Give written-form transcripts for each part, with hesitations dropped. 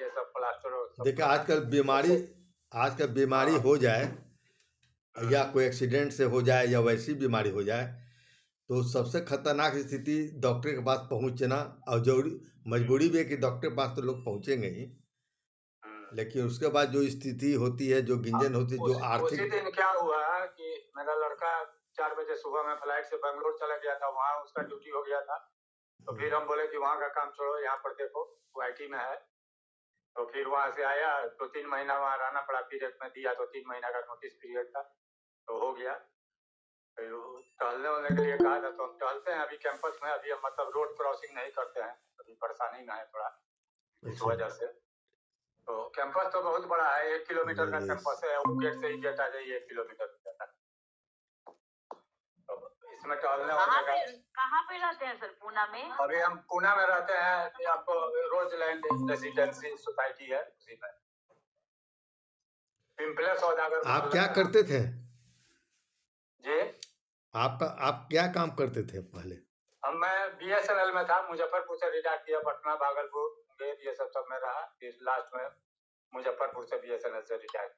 ये सब प्लास्टर और सब देखिए करना। आजकल बीमारी हाँ हो जाए या कोई एक्सीडेंट से हो जाए या वैसी बीमारी हो जाए, तो सबसे खतरनाक स्थिति डॉक्टर के पास पहुंचना, और जरूरी मजबूरी भी है कि डॉक्टर के पास तो लोग पहुंचेंगे ही, हम्म। लेकिन उसके बाद जो स्थिति होती है, जो गिंजन होती है, जो उसी आर्थिक। दिन क्या हुआ कि मेरा लड़का 4 बजे सुबह में फ्लाइट से बेंगलोर चला गया था, वहाँ उसका ड्यूटी हो गया था। तो फिर हम बोले कि वहाँ का काम छोड़ो, यहाँ पर देखो, वो IT में है। तो फिर वहाँ से आया तो 3 महीना वहाँ रहना पड़ा, पीरियड में दिया तो 3 महीना का नोटिस पीरियड था, तो हो गया। फिर टहलने वहलने के लिए कहा था, तो हम टहलते हैं अभी कैंपस में, अभी हम मतलब रोड क्रॉसिंग नहीं करते हैं, अभी परेशानी में है थोड़ा इस वजह से। तो कैंपस तो बहुत बड़ा है, 1 किलोमीटर का कैंपस है, वो गेट से ही गेट आ जाइए 1 किलोमीटर तक। तो इसमें टहलने कहाँ पे रहते हैं सर पूना में? अभी हम पूना में रहते हैं, आपको रोजलैंड रेसिडेंसी सोसाइटी है, उसी में पिंपले सौदागर। आप क्या करते थे? जी, आप क्या काम करते थे पहले? मैं BSNL में था, मुजफ्फरपुर से रिटायर किया, पटना, भागलपुर, मुंगेर, ये सब में रहा। फिर लास्ट में मुजफ्फरपुर से BSNL से रिटायर।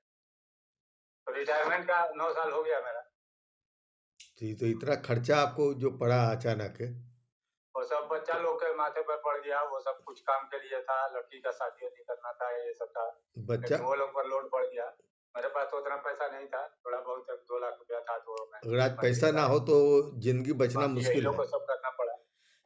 तो रिटायरमेंट का 9 साल हो गया मेरा। तो इतना खर्चा आपको जो पड़ा अचानक है? वो सब बच्चा लोग के माथे पर पड़ गया, वो सब कुछ काम के लिए था, लड़की का शादी वादी करना था, ये सब था, बच्चा, लेकिन वो लोग पर लोड पड़ गया। मेरे पास तो उतना पैसा नहीं था, थोड़ा बहुत 2 लाख रुपया था, तो अगर आज पैसा ना हो तो जिंदगी बचना बाकी यही मुश्किल लोग है। को सब करना पड़ा।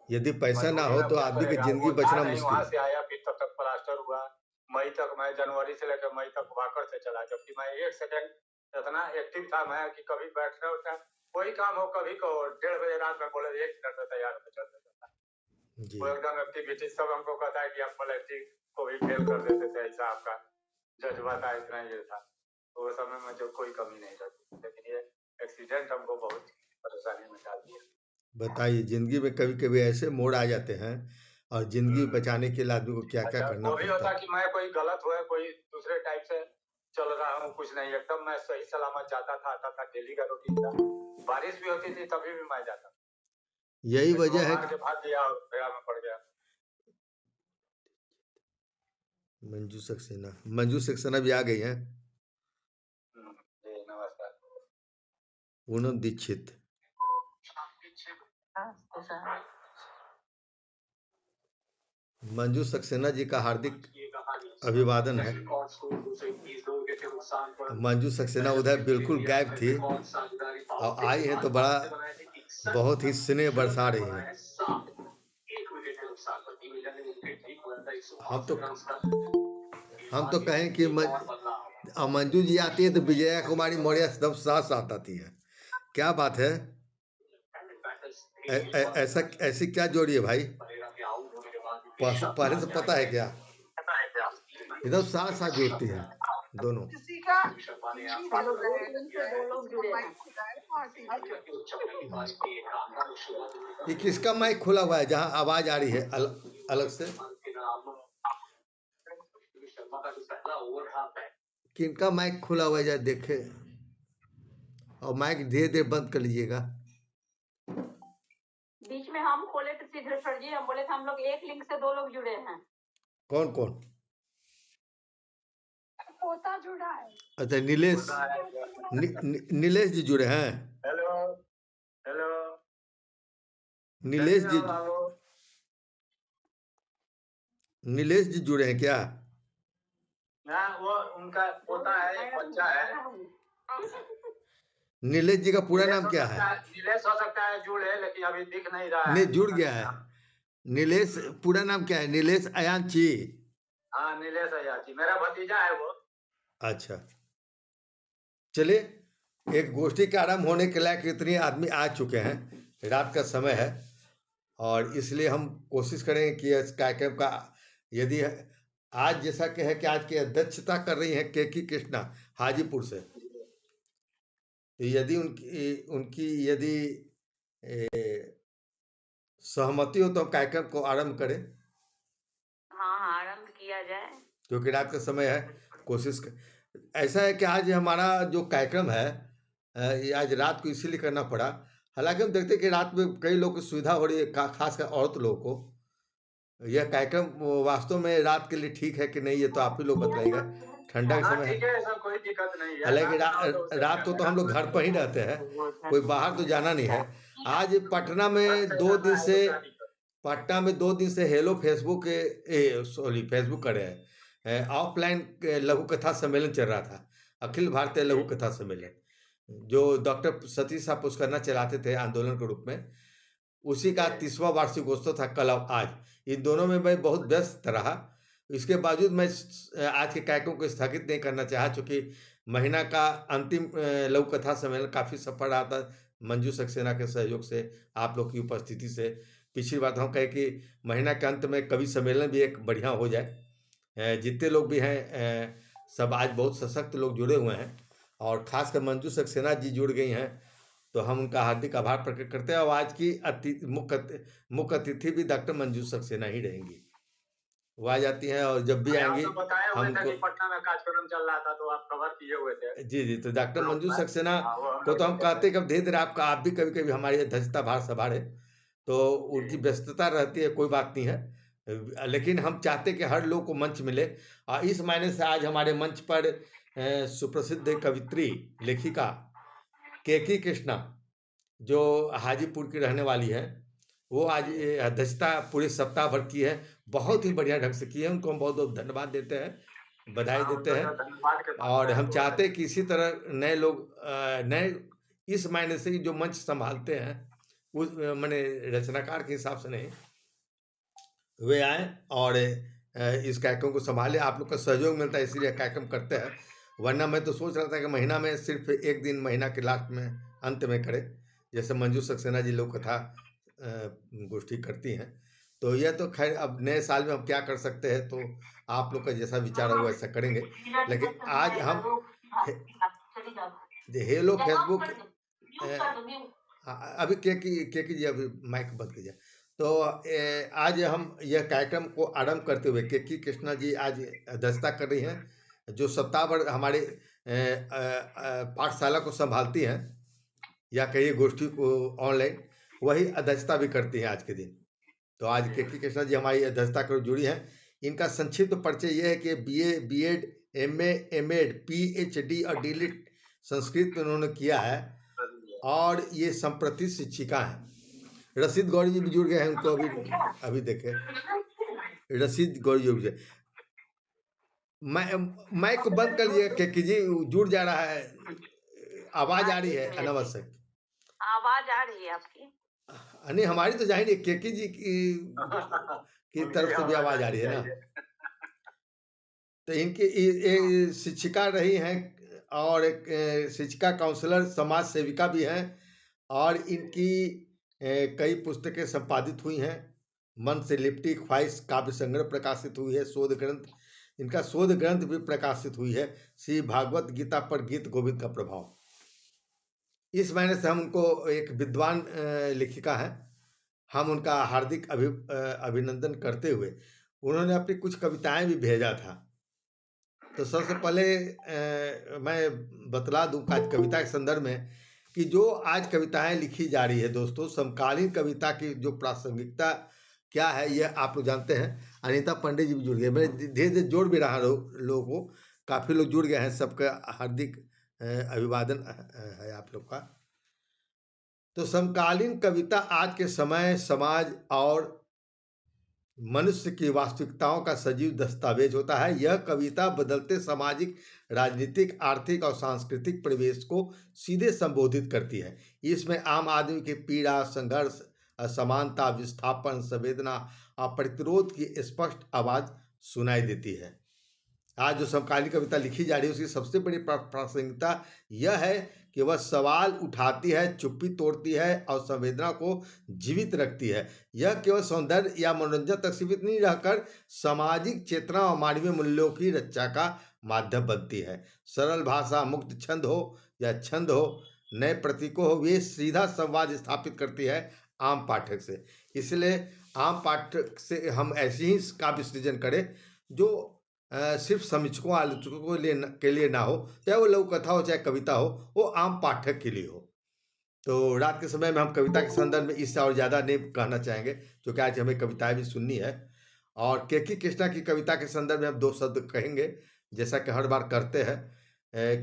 यदि पैसा ना मजबूरी हो में तो क्या आदमी की करेगा, जिंदगी वो था बचना नहीं, मुश्किल वहां है। से आया, फिर तब तक प्लास्टर हुआ। मई तक, मैं जनवरी से लेकर मई तक भाकर से चला, जबकि मैं 1 सेकंड इतना एक्टिव था मैं कि कभी बैठना उठना कोई काम हो, कभी कहो 1:30 बजे रात में बोले 1 मिनट में तैयार होकर चल देता था। जी, वो एकदम एक्टिविटी, सब हमको कहता है कि आप पॉलिटिक्स को भी फेल कर देते थे, ऐसा आपका जज्बा था, इतना ये था। तो वो समय में जो कोई कमी नहीं रहती, लेकिन ये एक्सीडेंट हमको बहुत परेशानी में डाल दिया। बताइए, जिंदगी में कभी कभी ऐसे मोड़ आ जाते हैं, और जिंदगी बचाने के लिए आदमी को क्या क्या अच्छा, करना वो भी पड़ता होता है। कि मैं कोई गलत हुए, कोई दूसरे टाइप से चल रहा हूँ, कुछ नहीं, एकदम मैं सही सलामत जाता था, आता था, डेली का रूटीन था। बारिश भी होती थी तभी भी मैं जाता था। यही लेकिन वो वजह है हार के भाग गया और भेड़ा में पड़ गया। मंजू सक्सेना भी आ गई है। जी, नमस्कार। पूनम दीक्षित। मंजू सक्सेना जी का हार्दिक अभिवादन है। मंजू सक्सेना उधर बिल्कुल गायब थी, और आई हैं तो बहुत ही स्नेह बरसा रही हैं। हम तो कहें कि मंजू जी आती है तो विजया कुमारी मौर्य एकदम साथ साथ आती है। क्या बात है? ऐसा ऐसी क्या जोड़ी है भाई? पहले से पता है क्या? एकदम साथ साथ जोड़ती है दोनों। किसी का जुड़े हैं। ये किसका माइक खुला हुआ है जहाँ आवाज आ रही है अलग से? किनका माइक खुला हुआ है जरा देखे, और माइक धीरे धीरे बंद कर लीजिएगा। बीच में हम खोले तो सिद्धेश्वर जी, हम बोले थे हम लोग एक लिंक से 2 लोग जुड़े हैं। कौन कौन? पोता जुड़ा है। अच्छा, नीलेश जी जुड़े हैं। हेलो हेलो, नीलेश जी जुड़े हैं क्या? ना, वो उनका पोता है, बच्चा है। नीलेश जी का पूरा नाम क्या है? नीलेश हो सकता है जुड़े, लेकिन अभी दिख नहीं रहा है। नहीं, जुड़ गया है। नीलेश पूरा नाम क्या है? नीलेश अयाची। हाँ, नीलेश अयाची मेरा भतीजा है वो। अच्छा, चलिए, एक गोष्ठी का आरंभ होने के लायक इतने आदमी आ चुके हैं, रात का समय है, और इसलिए हम कोशिश करेंगे कि इस कार्यक्रम का, यदि आज जैसा कि है कि आज की अध्यक्षता कर रही है केकी कृष्णा हाजीपुर से, तो यदि उनकी उनकी यदि सहमति हो तो हम कार्यक्रम को आरंभ करें। हाँ, आरंभ किया जाए, क्योंकि रात का समय है। ऐसा है कि आज हमारा जो कार्यक्रम है, ये आज रात को इसीलिए करना पड़ा। हालांकि हम देखते हैं कि रात में कई लोगों की सुविधा हो रही है, खासकर औरत लोगों को, यह कार्यक्रम वास्तव में रात के लिए ठीक है कि नहीं, ये तो आप ही लोग बताइएगा। ठंडा के हाँ समय ठीक है, है, सब कोई दिक्कत नहीं है। हालांकि रात का तो उससे रात क्या को तो है, हम लोग रात घर पर ही रहते हैं, कोई बाहर तो जाना नहीं है। आज पटना में से 2 जाना दिन है से तो क्या दिक्कत? पटना में 2 दिन से हेलो फेसबुक सॉरी फेसबुक करे हैं, ऑफलाइन लघु कथा सम्मेलन चल रहा था, अखिल भारतीय लघु कथा सम्मेलन, जो डॉक्टर सतीश साहब पुष्करना चलाते थे आंदोलन के रूप में। उसी का 30वां वार्षिकोत्सव था कल और आज। इन दोनों में मैं बहुत व्यस्त रहा। इसके बावजूद मैं आज के कार्यक्रम को स्थगित नहीं करना चाहा, चूँकि महीना का अंतिम लघु कथा सम्मेलन काफ़ी सफल रहा था, मंजू सक्सेना के सहयोग से, आप लोग की उपस्थिति से। पिछली बार तो हम कहे कि महीना के अंत में कवि सम्मेलन भी एक बढ़िया हो जाए। जितने लोग भी हैं सब आज बहुत सशक्त लोग जुड़े हुए हैं, और ख़ासकर मंजू सक्सेना जी जुड़ गई हैं, तो हम उनका हार्दिक आभार प्रकट करते हैं। और आज की मुख्य अतिथि भी डॉक्टर मंजू सक्सेना ही रहेंगी। वो आ जाती हैं, और जब भी अरे आप आएंगी तो बताए हुए हम थे उनको, कि पटना में कार्यक्रम चल रहा था, तो आप कवर किए हुए थे जी, तो डॉक्टर ग्रुप मंजू में। सक्सेना हाँ, वो हम को लोग तो हम देखे कहते थे। हैं कि अब धीरे-धीरे आप भी कभी-कभी हमारी अध्यक्षता भार संभालें, तो उनकी व्यस्तता रहती है, कोई बात नहीं है। लेकिन हम चाहते हैं कि हर लोग को मंच मिले, और इस मायने से आज हमारे मंच पर सुप्रसिद्ध कवित्री, लेखिका केकी कृष्णा, जो हाजीपुर की रहने वाली है, वो आज ये अध्यक्षता पूरे सप्ताह भर की है। बहुत ही बढ़िया ढंग से की है, उनको हम बहुत-बहुत धन्यवाद देते हैं, बधाई हाँ, देते उनका हैं। तो धन्यवाद के पात्र और हैं हम वो। चाहते हैं कि इसी तरह नए लोग नए इस मायने से कि जो मंच संभालते हैं, उस माने रचनाकार के हिसाब से नहीं, वे आएँ और इस कार्यक्रम को सँभालें। आप लोग का सहयोग मिलता है इसीलिए कार्यक्रम करते हैं, वरना मैं तो सोच रहा था कि महीना में सिर्फ 1 दिन महीना के लास्ट में अंत में करें, जैसे मंजू सक्सेना जी लोक कथा गोष्ठी करती हैं। तो यह तो खैर अब नए साल में हम क्या कर सकते हैं, तो आप लोग का जैसा विचार हो वैसा करेंगे। लेकिन आज हम हेलो फेसबुक अभी के जी अभी माइक बंद कीजिए। तो आज हम यह कार्यक्रम को आरंभ करते हुए केकी कृष्णा जी आज अध्यक्षता कर रही हैं, जो सप्ताह भर हमारे पाठशाला को संभालती हैं, या कहिए गोष्ठी को ऑनलाइन, वही अध्यक्षता भी करती हैं आज के दिन। तो आज केकी कृष्णा जी हमारी अध्यक्षता कर जुड़ी हैं। इनका संक्षिप्त परिचय यह है कि BA, BEd, MA, MEd, PhD और डीलिट संस्कृत में उन्होंने किया है, और ये संप्रति शिक्षिका हैं। रशीद गौरी जी भी जुड़ गए हैं, उनको अभी देखे रशीद गौरी जी भी। माइक को बंद कर लीजिए केकी जी, जुड़ जा रहा है, आवाज आ रही है अनावश्यक। आवाज आ रही है आपकी? नहीं, हमारी तो जाहिर है, केकी जी की तरफ से भी आवाज आ रही है ना। तो इनकी शिक्षिका रही हैं, और एक शिक्षिका, काउंसलर, समाज सेविका भी हैं, और इनकी कई पुस्तकें संपादित हुई हैं। मन से लिपटी ख्वाहिश काव्य संग्रह प्रकाशित हुई है, शोध ग्रंथ, इनका शोध ग्रंथ भी प्रकाशित हुई है, श्री भागवत गीता पर गीत गोविंद का प्रभाव। इस मायने से हम उनको एक विद्वान लेखिका हैं, हम उनका हार्दिक अभिनंदन करते हुए, उन्होंने अपनी कुछ कविताएं भी भेजा था। तो सबसे पहले मैं बतला दूं आज कविता के संदर्भ में कि जो आज कविताएं लिखी जा रही है दोस्तों, समकालीन कविता की जो प्रासंगिकता क्या है, यह आप लोग जानते हैं। अनीता पंडित जी भी जुड़ गए, मैं धीरे धीरे जोड़ भी रहा लोगों को, काफ़ी लोग जुड़ गए हैं, सबका हार्दिक अभिवादन है आप लोग का। तो समकालीन कविता आज के समय, समाज और मनुष्य की वास्तविकताओं का सजीव दस्तावेज होता है। यह कविता बदलते सामाजिक, राजनीतिक, आर्थिक और सांस्कृतिक परिवेश को सीधे संबोधित करती है। इसमें आम आदमी की पीड़ा, संघर्ष, असमानता, विस्थापन, संवेदना और प्रतिरोध की स्पष्ट आवाज सुनाई देती है। आज जो समकालीन कविता लिखी जा रही है, उसकी सबसे बड़ी प्रासंगिकता यह है कि वह सवाल उठाती है, चुप्पी तोड़ती है और संवेदना को जीवित रखती है। यह केवल सौंदर्य या मनोरंजन तक सीमित नहीं रहकर सामाजिक चेतना और मानवीय मूल्यों की रक्षा का माध्यम बनती है। सरल भाषा, मुक्त छंद हो या छंद हो, नए प्रतीकों हो, वे सीधा संवाद स्थापित करती है आम पाठक से। इसलिए आम पाठक से हम ऐसे ही काव्य सृजन करें जो सिर्फ समीक्षकों, आलोचकों के लिए ना हो, चाहे वो लघु कथा हो चाहे कविता हो, वो आम पाठक के लिए हो। तो रात के समय में हम कविता के संदर्भ में इससे और ज़्यादा नहीं कहना चाहेंगे, क्योंकि आज हमें कविताएं भी सुननी है। और केकी कृष्णा की कविता के संदर्भ में हम 2 शब्द कहेंगे, जैसा कि हर बार करते हैं,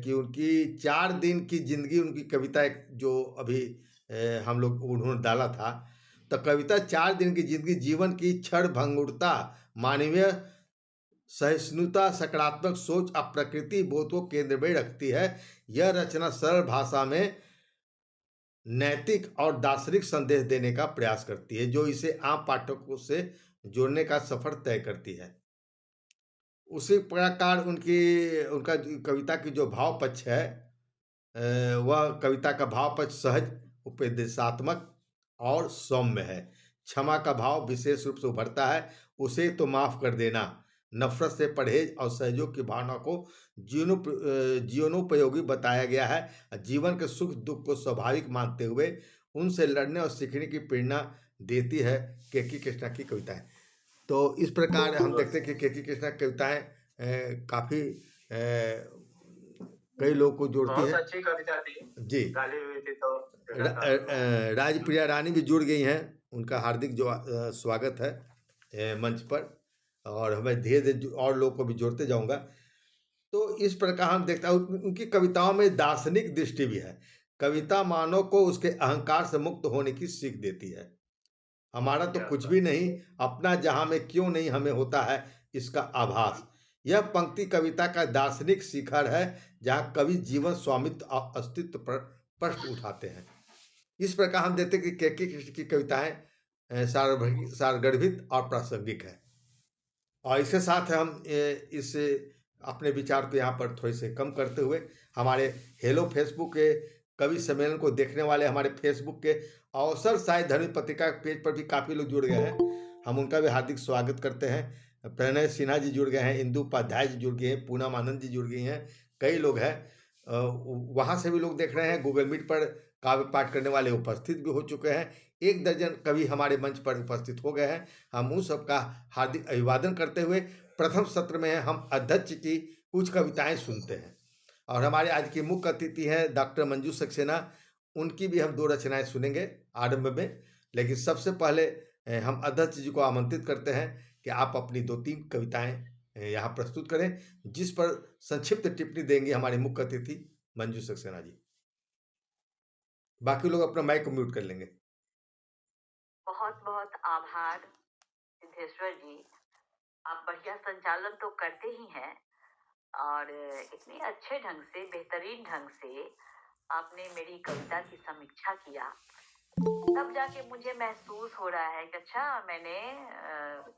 कि उनकी 4 दिन की ज़िंदगी, उनकी कविता एक जो अभी हम लोग उन्होंने डाला था, तो कविता 4 दिन की ज़िंदगी, जीवन की क्षणभंगुरता, मानवीय सहिष्णुता, सकारात्मक सोच, प्रकृति बोध को केंद्र में रखती है। यह रचना सरल भाषा में नैतिक और दार्शनिक संदेश देने का प्रयास करती है, जो इसे आम पाठकों से जोड़ने का सफर तय करती है। उसी प्रकार उनका कविता की जो भाव पक्ष है, वह कविता का भाव पक्ष सहज, उपदेशात्मक और सौम्य है। क्षमा का भाव विशेष रूप से उभरता है। उसे तो माफ कर देना, नफरत से परहेज और सहयोग की भावना को जीवनोपयोगी बताया गया है। जीवन के सुख दुख को स्वाभाविक मानते हुए उनसे लड़ने और सीखने की प्रेरणा देती है केकी कृष्णा की कविताएं। तो इस प्रकार हम देखते हैं कि केकी कृष्णा की कविताएं काफ़ी कई लोगों को जोड़ती बहुत है। अच्छी कविता थी, जी। गाली हुई थी तो देखा था। राजप्रिया रानी भी जुड़ गई हैं। उनका हार्दिक स्वागत है मंच पर, और हमें धीरे धीरे और लोगों को भी जोड़ते जाऊंगा। तो इस प्रकार हम देखते हैं उनकी कविताओं में दार्शनिक दृष्टि भी है। कविता मानव को उसके अहंकार से मुक्त होने की सीख देती है। हमारा तो क्या कुछ बात। भी नहीं, अपना जहां में क्यों नहीं हमें होता है, इसका आभास। यह पंक्ति कविता का दार्शनिक शिखर है, जहां कवि जीवन, स्वामित्व और अस्तित्व पर प्रश्न उठाते हैं। इस प्रकार हम देखते हैं कि केकी कृष्ण की कविताएं सारगर्भित और प्रासंगिक है। और इसके साथ हम इस अपने विचार को यहाँ पर थोड़े से कम करते हुए, हमारे हेलो फेसबुक के कवि सम्मेलन को देखने वाले हमारे फेसबुक के अवसर साहित्य धर्मी पत्रिका पेज पर भी काफ़ी लोग जुड़ गए हैं। हम उनका भी हार्दिक स्वागत करते हैं। प्रणय सिन्हा जी जुड़ गए हैं, इंदु उपाध्याय जी जुड़ गए हैं, पूनम आनंद जी जुड़ गई हैं, कई लोग हैं। वहाँ से भी लोग देख रहे हैं। गूगल मीट पर काव्य पाठ करने वाले उपस्थित भी हो चुके हैं। 1 दर्जन कवि हमारे मंच पर उपस्थित हो गए हैं। हम उन सबका हार्दिक अभिवादन करते हुए प्रथम सत्र में हम अध्यक्ष की कुछ कविताएं सुनते हैं। और हमारे आज की मुख्य अतिथि हैं डॉक्टर मंजू सक्सेना। उनकी भी हम 2 रचनाएं सुनेंगे आरंभ में, लेकिन सबसे पहले हम अध्यक्ष जी को आमंत्रित करते हैं कि आप अपनी 2-3 कविताएं यहाँ प्रस्तुत करें, जिस पर संक्षिप्त टिप्पणी देंगे हमारे मुख्य अतिथि मंजू सक्सेना जी। बाकी लोग अपना माइक को म्यूट कर लेंगे। बहुत बहुत आभार सिद्धेश्वर जी, आप बढ़िया संचालन तो करते ही हैं, और इतने अच्छे ढंग से, बेहतरीन ढंग से आपने मेरी कविता की समीक्षा किया, तब जाके मुझे महसूस हो रहा है कि अच्छा, मैंने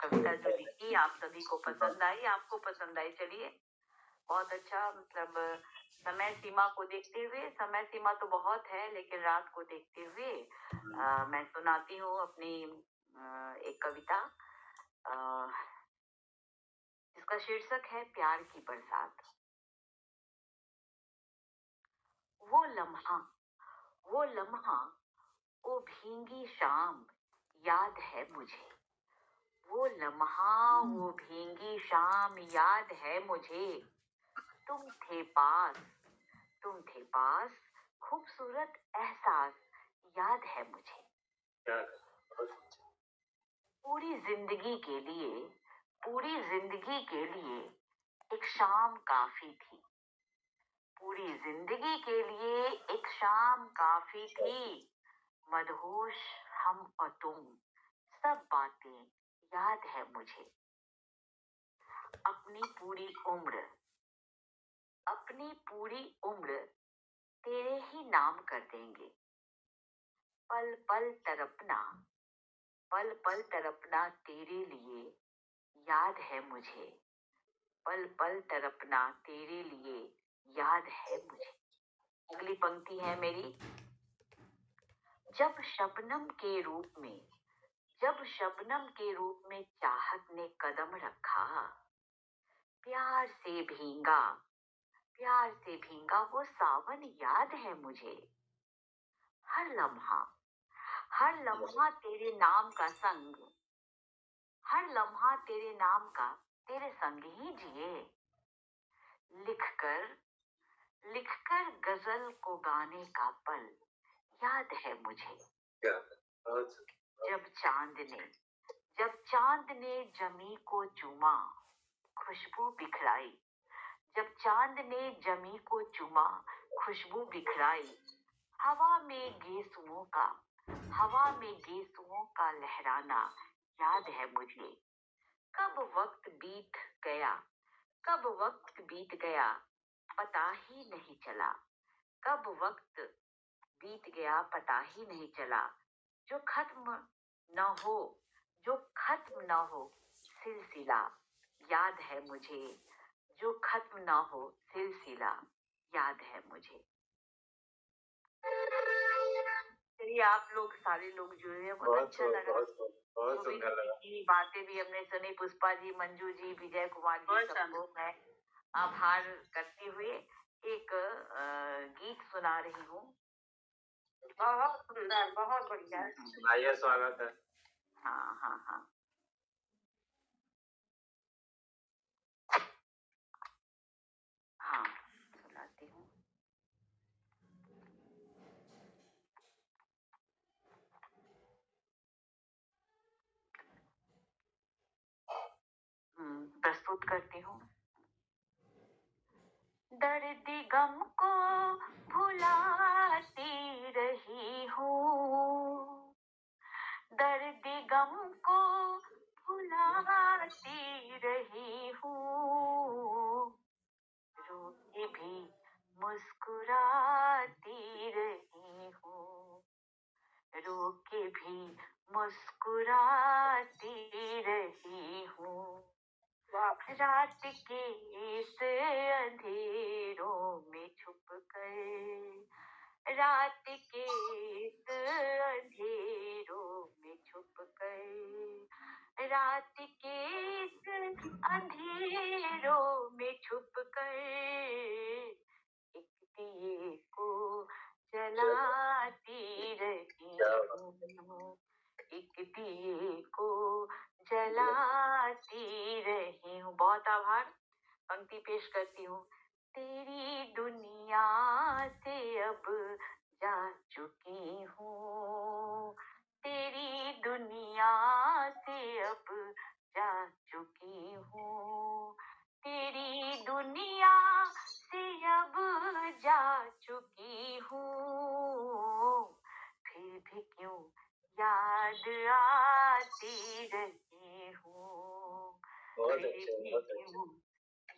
कविता जो लिखी आप सभी को पसंद आई, आपको पसंद आई। चलिए, बहुत अच्छा। मतलब समय सीमा को देखते हुए, समय सीमा तो बहुत है, लेकिन रात को देखते हुए मैं सुनाती हूँ अपनी एक कविता, जिसका शीर्षक है प्यार की बरसात। वो लम्हा, वो लम्हा, वो भींगी शाम याद है मुझे। वो लम्हा, वो भींगी शाम याद है मुझे। तुम थे पास, तुम थे पास, खूबसूरत एहसास याद है मुझे। पूरी जिंदगी के लिए, पूरी जिंदगी के लिए एक शाम काफी थी। पूरी जिंदगी के लिए एक शाम काफी थी। मदहोश हम और तुम, सब बातें याद है मुझे। अपनी पूरी उम्र, अपनी पूरी उम्र तेरे ही नाम कर देंगे। पल पल तड़पना, पल पल तड़पना तेरे लिए याद है मुझे। पल पल तड़पना तेरे लिए याद है मुझे। अगली पंक्ति है मेरी। जब शबनम के रूप में, जब शबनम के रूप में चाहत ने कदम रखा, प्यार से भींगा, प्यार से भींगा वो सावन याद है मुझे। हर लम्हा, हर लम्हा तेरे नाम का संग, हर लम्हा तेरे नाम का तेरे संग ही जिए। लिखकर, लिखकर गजल को गाने का पल याद है मुझे। जब चांद ने, जब चांद ने जमी को चूमा, खुशबू बिखराई। जब चांद ने जमी को चूमा, खुशबू बिखराई। हवा में गेसुओं का लहराना याद है मुझे। कब वक्त बीत गया, कब वक्त बीत गया, पता ही नहीं चला। कब वक्त बीत गया, पता ही नहीं चला। जो खत्म न हो, जो खत्म न हो सिलसिला याद है मुझे। जो खत्म न हो सिलसिला याद है मुझे। चलिए, आप लोग सारे लोग जुड़े हैं, बहुत अच्छा लगा। बहुत सुंदर लगा। की बातें भी हमने सुनी। पुष्पा जी, मंजू जी, विजय कुमार जी, सबको मैं आभार करते हुए एक गीत सुना रही हूँ। बहुत सुंदर, बहुत बढ़िया। सुनाइए, स्वागत है। हाँ हाँ हाँ। हाँ, सुनाती हूँ। प्रस्तुत करती हूँ। दर्द गम को भुलाती रही हूँ, दर्द गम को भुलाती रही हूँ, रो के भी मुस्कुराती रही हूँ, रो के भी मुस्कुराती रही हूँ। रात के इस अंधेरों में छुप कर, रात के इस अंधेरों में छुप कर, रात के इस अंधेरों में छुप कर, एक दिए को जलाती रही हूँ, एक दिए को जलाती रही हूँ। बहुत आभार। पंक्ति पेश करती हूँ। तेरी दुनिया से अब जा चुकी हूँ, तेरी दुनिया से अब जा चुकी हूँ, तेरी दुनिया से अब जा चुकी हूँ, फिर भी क्यों याद आती रही हूँ, फिर भी क्यों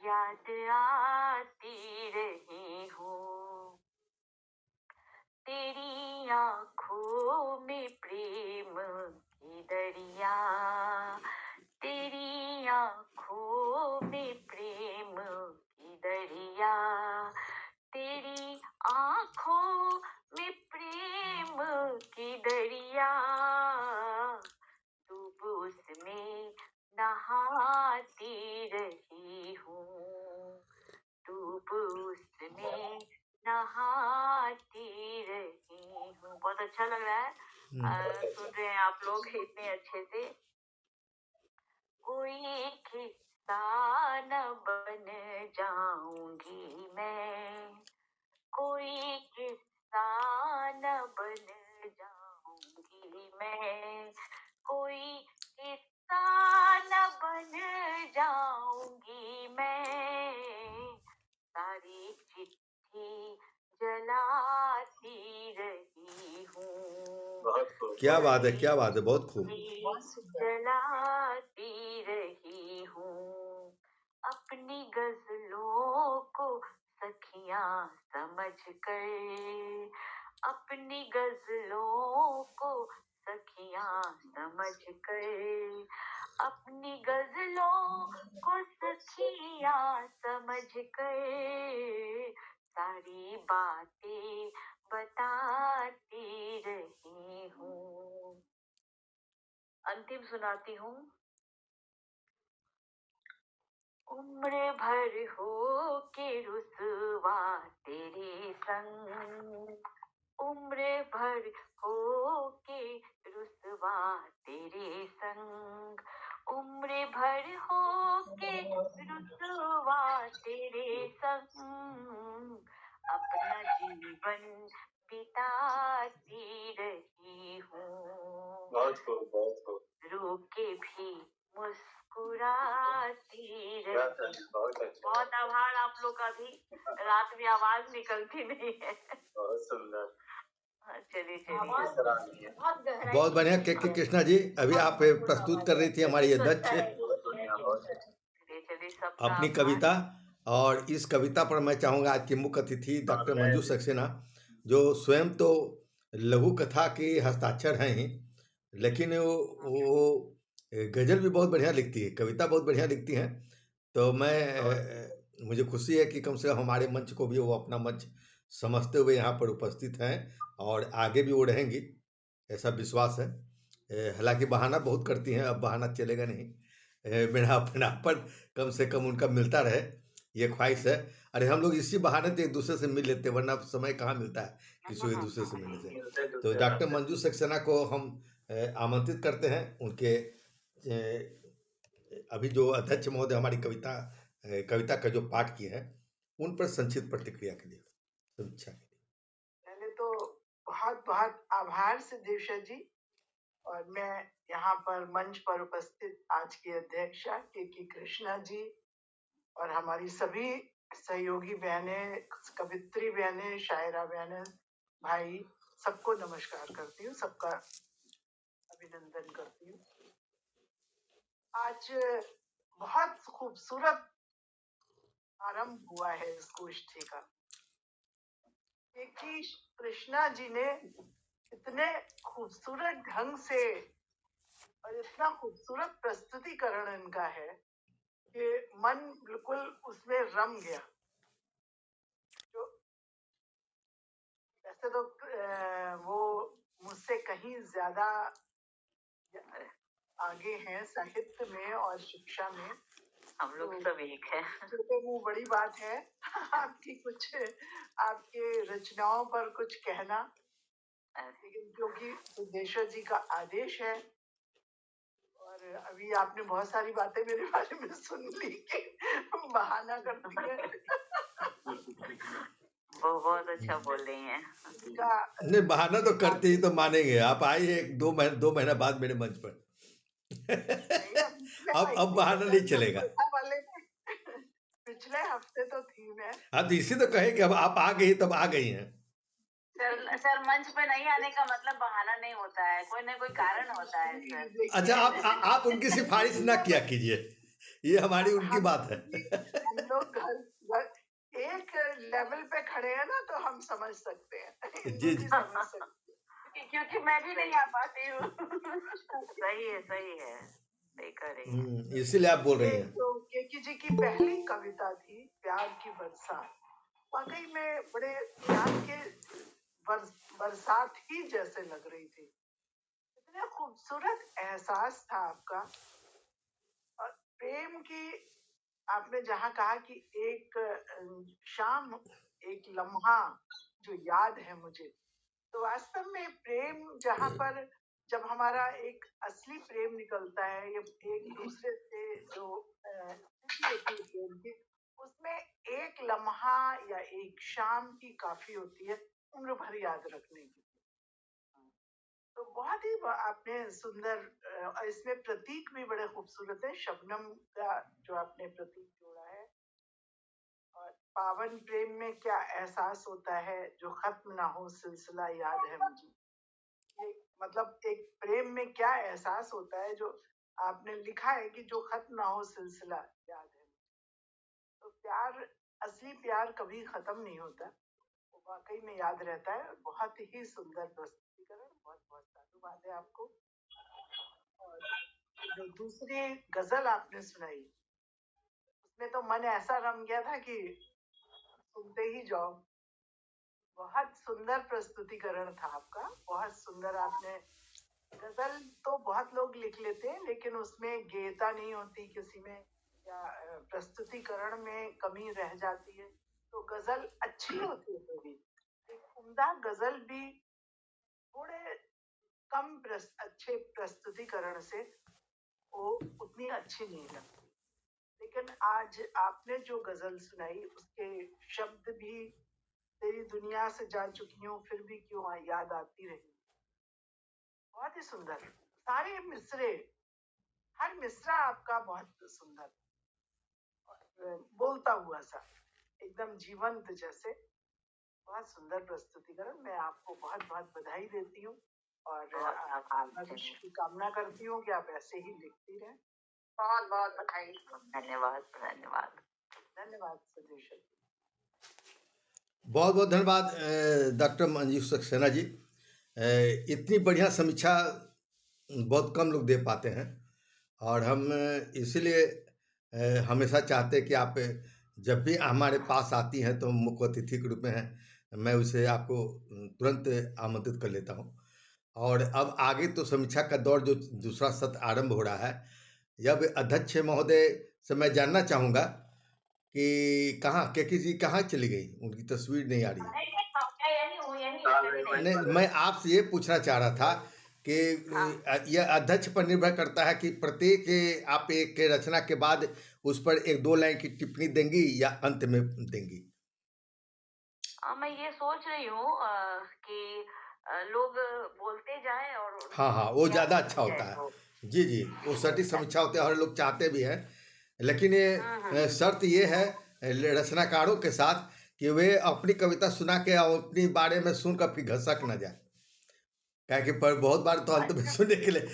याद आती रही हूँ। तेरी आँखों में प्रेम की दरिया, तेरी आँखों में प्रेम की दरिया, तेरी आँखों में प्रेम की दरिया, डूब उसमें नहाती रही हूँ, डूब उसमें नहाती रही हूँ। बहुत अच्छा लग रहा है। सुन रहे हैं आप लोग इतने अच्छे से। कोई किस्सा न बन जाऊंगी मैं, कोई किस्सा न बन जाऊंगी मैं, कोई किस्सा न बन जाऊंगी मैं, सारी चिट्ठी जलाती रही हूँ। क्या बात है, क्या बात है, बहुत खूब। जलाती रही हूँ, अपनी गजलों को सखियां समझ कर, अपनी गजलों को सखियां समझ कर, अपनी गजलों को सखियां समझ कर, सारी बातें बताती रही हूँ। अंतिम सुनाती हूँ। उम्र भर हो के रुसवा तेरे संग, उम्र भर हो के रुसवा तेरे संग, उम्र भर हो के रुसवा तेरे संग, अपना जीवन बिताती रही हूँ, बहुत खूब, बहुत खूब। रूके भी मुस्कुराती रहती। बहुत आभार आप लोग का भी, रात में आवाज निकलती नहीं है। बहुत सुंदर। चलिए आवाज चलिए, बहुत गहराई बहुत बढ़िया की है। कृष्णा जी, अभी आप प्रस्तुत कर रही थी हमारी अध्यक्ष चलिए सबका अपनी आभार। कविता, और इस कविता पर मैं चाहूँगा आज की मुख्य अतिथि डॉक्टर मंजू सक्सेना, जो स्वयं तो लघु कथा के हस्ताक्षर हैं ही, लेकिन वो गज़ल भी बहुत बढ़िया लिखती है, कविता बहुत बढ़िया लिखती हैं। तो मुझे खुशी है कि कम से कम हमारे मंच को भी वो अपना मंच समझते हुए यहाँ पर उपस्थित हैं, और आगे भी वो रहेंगी, ऐसा विश्वास है। हालांकि बहाना बहुत करती हैं, अब बहाना चलेगा नहीं, मेरा अपनापन कम से कम उनका मिलता रहे, ये ख्वाहिश है। अरे हम लोग इसी बहाने से एक दूसरे से मिल लेते, वरना समय कहाँ मिलता है किसी को एक दूसरे से मिलने से। तो डॉक्टर मंजू सक्सेना को हम आमंत्रित करते हैं, उनके अभी जो अध्यक्ष महोदय हमारी कविता का जो पाठ किए हैं, उन पर संक्षिप्त प्रतिक्रिया के लिए, समीक्षा के लिए। पहले तो बहुत बहुत आभार सिद्धेश्वर जी, और मैं यहाँ पर मंच पर उपस्थित आज की अध्यक्षा के कृष्णा जी और हमारी सभी सहयोगी बहनें, कवित्री बहनें, शायरा बहनें, भाई, सबको नमस्कार करती हूँ, सबका अभिनंदन करती हूँ। आज बहुत खूबसूरत आरंभ हुआ है इस गोष्ठी का, कि कृष्णा जी ने इतने खूबसूरत ढंग से और इतना खूबसूरत प्रस्तुतिकरण इनका है कि मन बिल्कुल उसमें रम गया। जो वैसे तो वो मुझसे कहीं ज्यादा आगे हैं साहित्य में और शिक्षा में, हम लोग सब एक है। तो वो बड़ी बात है आपकी कुछ आपके रचनाओं पर कुछ कहना, लेकिन क्योंकि सिद्धेश्वर जी का आदेश है, और अभी आपने बहुत सारी बातें मेरे बारे में सुन ली कि बहाना करती है। बहुत अच्छा बोल रही हैं। नहीं, बहाना तो करते ही तो मानेंगे, आप आइए 2 महीना बाद मेरे मंच पर। अब बहाना नहीं चलेगा। पिछले हफ्ते तो थी मैं। हाँ, तो इसी तो कहे कि अब आप आ गई, तब आ गई हैं। सर मंच पे नहीं आने का मतलब बहाना नहीं होता है, कोई ना कोई कारण होता है सर। अच्छा, आप उनकी सिफारिश ना किया कीजिए, ये हमारी उनकी बात है। हम लोग एक लेवल पे खड़े हैं ना, तो हम समझ सकते हैं। जी जी, समझ सकते हैं। क्योंकि मैं भी नहीं आ पाती हूँ। सही है, सही है, सही कर रही है। इसीलिए आप बोल रही हैं। तो केकी जी की पहली कविता थी प्यार की बरसात, वाकई में बड़े प्यार के बरसात ही जैसे लग रही थी। इतना खूबसूरत एहसास था आपका, और प्रेम की आपने जहाँ कहा कि एक शाम, एक लम्हा जो याद है मुझे, तो वास्तव में प्रेम जहाँ पर जब हमारा एक असली प्रेम निकलता है, ये एक दूसरे से जो स्थिति होती है प्रेम की, उसमें एक लम्हा या एक शाम की काफी होती है उम्र भर याद रखने की। तो बहुत ही आपने सुंदर, इसमें प्रतीक भी बड़े खूबसूरत है, शबनम का जो आपने प्रतीक जोड़ा है, और पावन प्रेम में क्या एहसास होता है जो खत्म ना हो सिलसिला याद है मुझे। ये मतलब एक प्रेम में क्या एहसास होता है जो आपने लिखा है कि जो खत्म ना हो सिलसिला याद है। तो प्यार, असली प्यार कभी खत्म नहीं होता, वो वाकई में याद रहता है। बहुत ही सुंदर प्रस्तुतिकरण, बहुत बहुत साधुवाद है आपको। और जो दूसरी गजल आपने सुनाई, उसमें तो मन ऐसा रम गया था कि सुनते ही जाओ। बहुत सुंदर प्रस्तुतिकरण था आपका, बहुत सुंदर। आपने गजल तो बहुत लोग लिख लेते हैं, लेकिन उसमें गेयता नहीं होती किसी में, या प्रस्तुतिकरण में कमी रह जाती है। तो गजल अच्छी होती है, तो भी एक उम्दा गजल भी थोड़े कम अच्छे प्रस्तुतिकरण से वो उतनी अच्छी नहीं लगती। लेकिन आज आपने जो गजल सुनाई, उसके शब्द भी तेरी दुनिया से जा चुकी हूँ फिर भी क्यों याद आती रही, बहुत ही सुंदर। सारे मिसरे हर मिसरा आपका बहुत सुंदर, बोलता हुआ सा, एकदम जीवंत जैसे, बहुत सुंदर प्रस्तुतिकरण। मैं आपको बहुत बहुत बधाई देती हूँ और बहुत आभार भविष्य चलिए। की कामना करती हूँ कि आप ऐसे ही लिखती रहें। बहुत बहुत बधाई। धन्यवाद धन्यवाद। धन्यवाद सुदेश जी। बहुत बहुत धन्यवाद डॉक्टर मंजू सक्सेना जी। इतनी बढ़िया समीक्षा बहुत कम लोग दे पाते हैं और हम इसीलिए हमेशा चाहते हैं कि आप जब भी हमारे पास आती हैं तो मुख्य अतिथि के रूप में हैं, मैं उसे आपको तुरंत आमंत्रित कर लेता हूँ। और अब आगे तो समीक्षा का दौर जो दूसरा सत्र आरंभ हो रहा है, जब अध्यक्ष महोदय से मैं जानना चाहूँगा कि कहाँ केकी जी कहाँ चली गई, उनकी तस्वीर नहीं आ रही है। नहीं, मैं आपसे ये पूछना चाह रहा था कि यह अध्यक्ष पर निर्भर करता है कि प्रत्येक आप एक रचना के बाद उस पर 1-2 लाइन की टिप्पणी देंगी या अंत में देंगी? मैं ये सोच रही हूँ कि लोग बोलते जाएं और हाँ हाँ, वो ज़्यादा अच्छा होता है। जी जी, वो सटीक समीक्षा होती है और लोग चाहते भी हैं, लेकिन ये शर्त ये है रचनाकारों के साथ कि वे अपनी कविता सुना के और अपनी बारे में सुनकर फिर घसक न जाए। क्या कि पर बहुत बार तो अंत में सुनने के लिए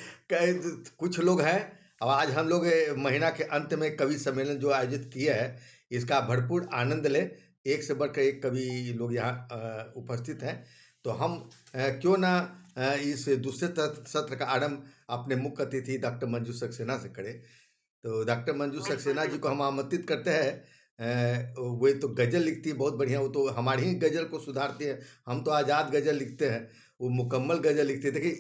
कुछ लोग हैं। अब आज हम लोग महीना के अंत में कवि सम्मेलन जो आयोजित किए हैं, इसका भरपूर आनंद लें। एक से बढ़कर एक कवि लोग यहाँ उपस्थित हैं, तो हम क्यों ना इस दूसरे सत्र का आरंभ अपने मुख्य अतिथि डॉक्टर मंजू सक्सेना से करें। तो डॉक्टर मंजू सक्सेना जी को हम आमंत्रित करते हैं। वे तो गज़ल लिखती है बहुत बढ़िया, वो तो हमारी ही गज़ल को सुधारती है। हम तो आज़ाद गज़ल लिखते हैं, वो मुकम्मल गज़ल लिखते हैं। देखिए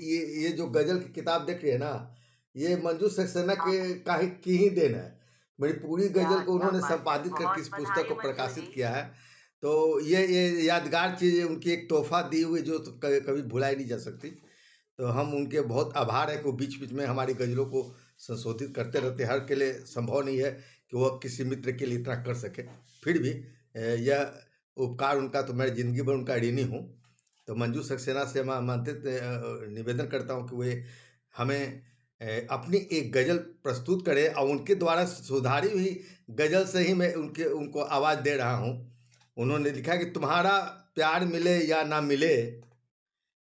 ये जो गज़ल की किताब देख रही है ना, ये मंजू सक्सेना की ही देन है। मेरी पूरी गज़ल को उन्होंने संपादित करके इस पुस्तक को प्रकाशित किया है। तो ये यादगार चीज़ उनकी एक तोहफ़ा दी हुई जो तो कभी भुलाई नहीं जा सकती। तो हम उनके बहुत आभार है कि वो बीच-बीच में हमारी गज़लों को संशोधित करते रहते हैं। हर के लिए संभव नहीं है कि वह किसी मित्र के लिए इतना कर सके। फिर भी यह उपकार उनका तो मैं ज़िंदगी भर उनका ऋणी हूँ। तो मंजू सक्सेना से मैं आमंत्रित निवेदन करता हूँ कि वे हमें अपनी एक गज़ल प्रस्तुत करें और उनके द्वारा सुधारी हुई गज़ल से ही मैं उनको आवाज़ दे रहा हूँ। उन्होंने लिखा कि तुम्हारा प्यार मिले या ना मिले,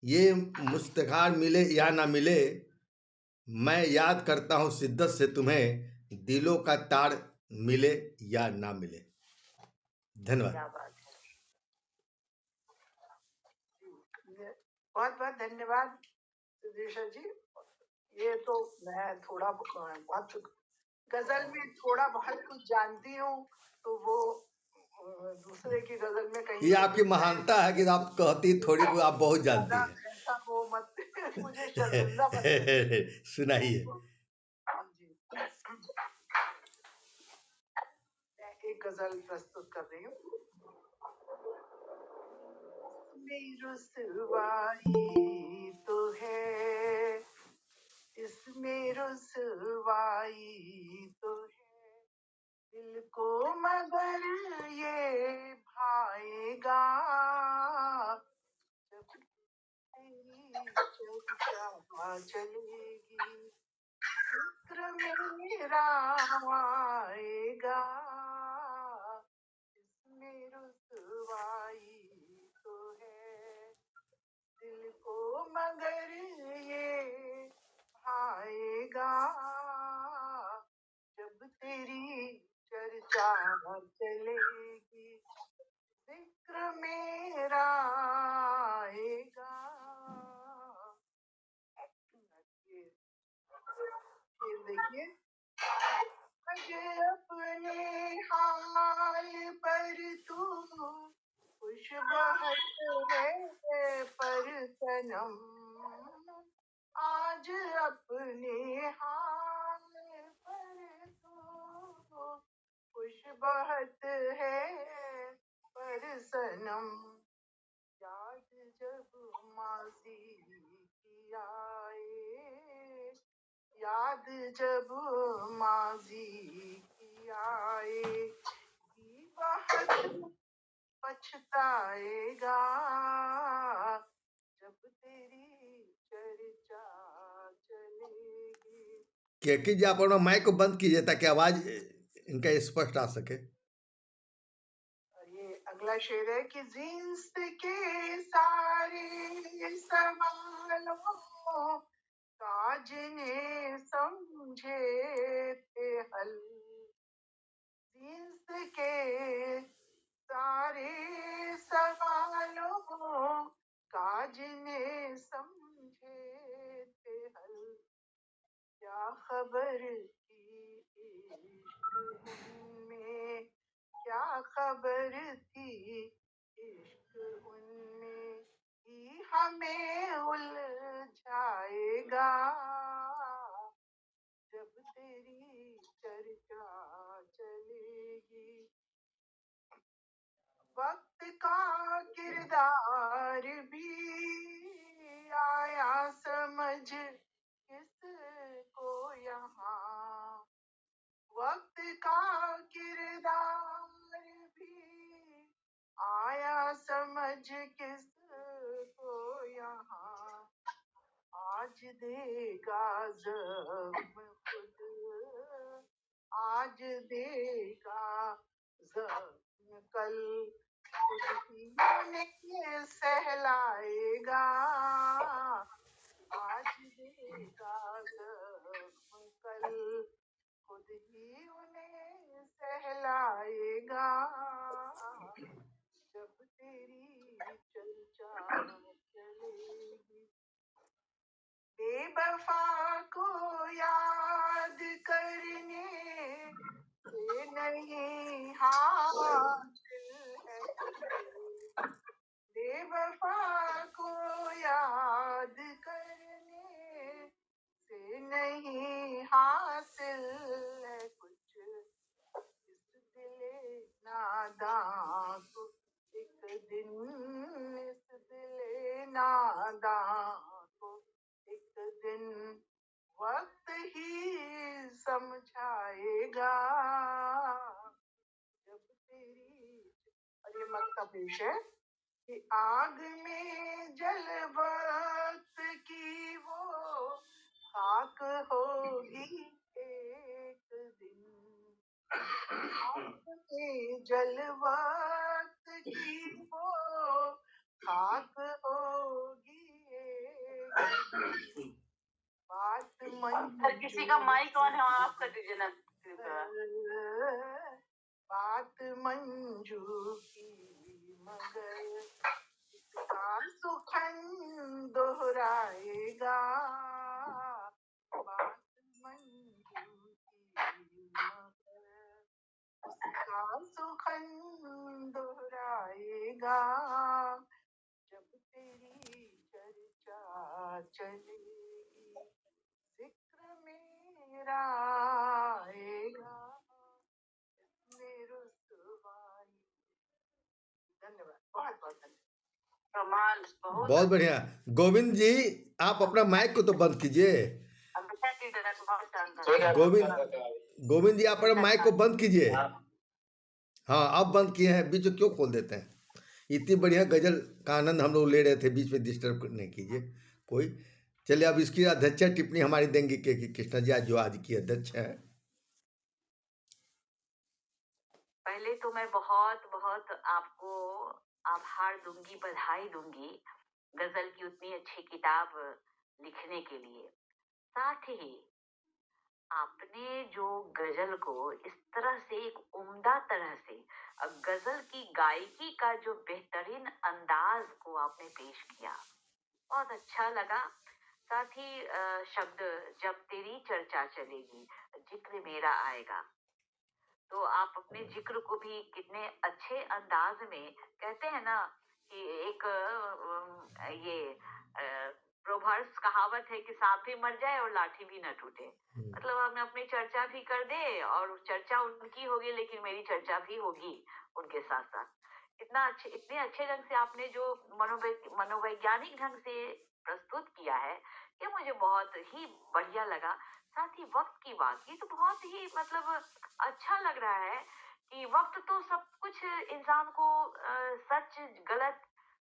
ये मुश्तखार मिले या ना मिले, मैं याद करता हूँ शिद्दत से तुम्हें, दिलों का तार मिले या ना मिले। धन्यवाद। क्या बात है। बहुत बहुत धन्यवाद सुदेशा जी। ये तो मैं थोड़ा बहुत गजल में थोड़ा बहुत कुछ जानती हूँ, तो वो दूसरे की गजल में कहीं ये आपकी महानता है कि आप कहती थोड़ी आप बहुत जानती हैं। ऐसा वो मत मुझे शर्मिंदा मत सुनाइए। हाँ जी, मैं एक गजल प्रस्तुत कर रही हूँ। मेरी रुसवाई तो है, इसमें रुसवाई तो है, दिल को मगर ये भाएगा जब तेरी चर्चा चलेगी, जिक्र मेरा आएगा, इसमें रुसवाई तो है, दिल को मगर ये भाएगा जब तेरी चर्चा चलेगी, जिक्र मेरा आएगा। फिर देखिए, मुझे अपने हाल पर तू खुश बहुत है पर सनम, आज अपने हाल पर तू खुश बहुत है पर सनम, याद जब माजी की आए, याद जब माजी की आएगी, बहुत पछताएगा जब तेरी चर्चा चलेगी। केकी जी आप अपना माइक को बंद कीजिए ताकि आवाज इनका स्पष्ट आ सके। ये अगला शेर है कि जींस के सारे सवालों काज ने समझे थे हल। जींस के सारे सवालों काज ने समझे थे हल। क्या खबर थी इश्क उनमें, क्या खबर थी इश्क उनमें ही हमें उलझाएगा। जब तेरी चर्चा चलेगी, वक्त का किरदार भी आया समझ किसको यहाँ। वक्त का किरदार भी आया समझ किसको यहाँ। आज देगा जख्म खुद, आज देगा जख्म कल, खुद ही उन्हें सहलाएगा। आज देगा जख्म कल, खुद ही उन्हें सहलाएगा। जब तेरी चर्चा चलेगी, बेवफा को याद करने से नहीं हासिल है कुछ। बेवफा को याद करने से नहीं हासिल है कुछ। इस दिले नादां को एक दिन, इस दिले नादां को एक दिन वक्त ही समझाएगा। जब तेरी, और ये मत का पेश है कि आग में जल वक्त की वो खाक होगी एक दिन। आग में जल वक्त की वो खाक होगी एक दिन। बात अगर किसी का माइक ऑन है ऑफ कर दीजिए ना। बात मंजू की मगर इसका सुखन दोहराएगा। बात मंजू की मगर इसका सुखन दोहराएगा। जब तेरी चर्चा चलेगी, जिक्र मेरा आएगा, इसमें रुसवाई। धन्यवाद, बहुत बहुत धन्यवाद। कमाल, बहुत बढ़िया। गोविंद जी आप अपना माइक को तो बंद कीजिए। अच्छा की तरह बहुत शानदार। गोविंद जी आप अपना माइक को बंद कीजिए। हाँ अब बंद किए हैं, बीच में क्यों खोल देते हैं? इतनी बढ़िया गजल का आनंद हम लोग ले रहे थे, बीच में डिस्टर्ब नहीं कीजिए कोई। चलिए अब इसकी अध्यक्ष टिप्पणी हमारी देंगे के कृष्णा जी, आज जो आज की अध्यक्ष है। पहले तो मैं बहुत बहुत आपको आभार दूंगी, बधाई दूंगी गजल की उतनी अच्छी किताब लिखने के लिए। साथ ही आपने जो गजल को इस तरह से एक उम्दा तरह से गजल की गायकी का जो बेहतरीन अंदाज को आपने पेश किया, बहुत अच्छा लगा। साथ ही शब्द जब तेरी चर्चा चलेगी, जिक्र मेरा आएगा, तो आप अपने जिक्र को भी कितने अच्छे अंदाज में कहते हैं ना कि एक ये प्रोवर्ब्स कहावत है कि सांप भी मर जाए और लाठी भी न टूटे। मतलब हम अपनी चर्चा भी कर दे और चर्चा उनकी होगी लेकिन मेरी चर्चा भी होगी उनके साथ साथ। इतने अच्छे ढंग से आपने जो मनोवैज्ञानिक ढंग से प्रस्तुत किया है, ये मुझे बहुत ही बढ़िया लगा। साथ ही वक्त की बात, ये तो बहुत ही मतलब अच्छा लग रहा है कि वक्त तो सब कुछ इंसान को सच गलत,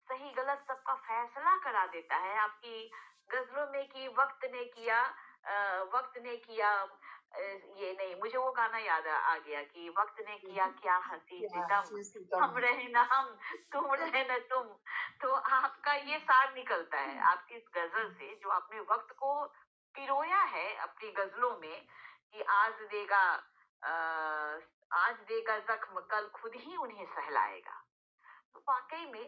सही गलत सबका फैसला करा देता है। आपकी गजलों में कि वक्त ने किया वक्त ने किया ये नहीं, मुझे वो गाना याद आ गया कि वक्त ने किया क्या हंसी सितम, हम रहे ना हम, तुम रहे ना तुम। तो आपका ये सार निकलता है आपकी इस गजल से, जो आपने वक्त को पिरोया है अपनी गजलों में कि आज देगा जख्म कल खुद ही उन्हें सहलाएगा। तो वाकई में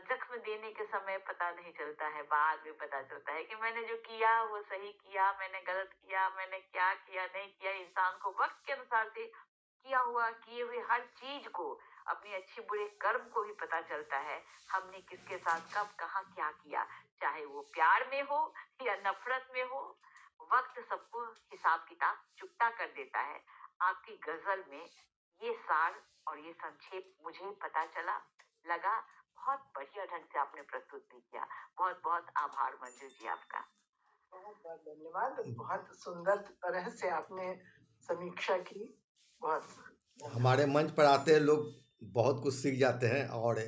जख्म देने के समय पता नहीं चलता है, बाद में पता चलता है कि मैंने जो किया वो सही किया, मैंने गलत किया, मैंने क्या किया नहीं किया। इंसान को वक्त के अनुसार से किए हुए हर चीज को, अपने अच्छे बुरे कर्म को भी पता चलता है हमने किसके साथ कब कहाँ क्या किया, चाहे वो प्यार में हो या नफरत में हो। वक्त सबको हिसाब किताब चुकता कर देता है। आपकी गजल में ये सार और ये संक्षेप मुझे पता लगा। बहुत बढ़िया ढंग से आपने प्रस्तुत भी किया। बहुत बहुत आभार मंजू जी आपका। बहुत बहुत धन्यवाद। बहुत सुंदर तरह से आपने समीक्षा की। बहुत हमारे मंच पर आते हैं लोग बहुत कुछ सीख जाते हैं, और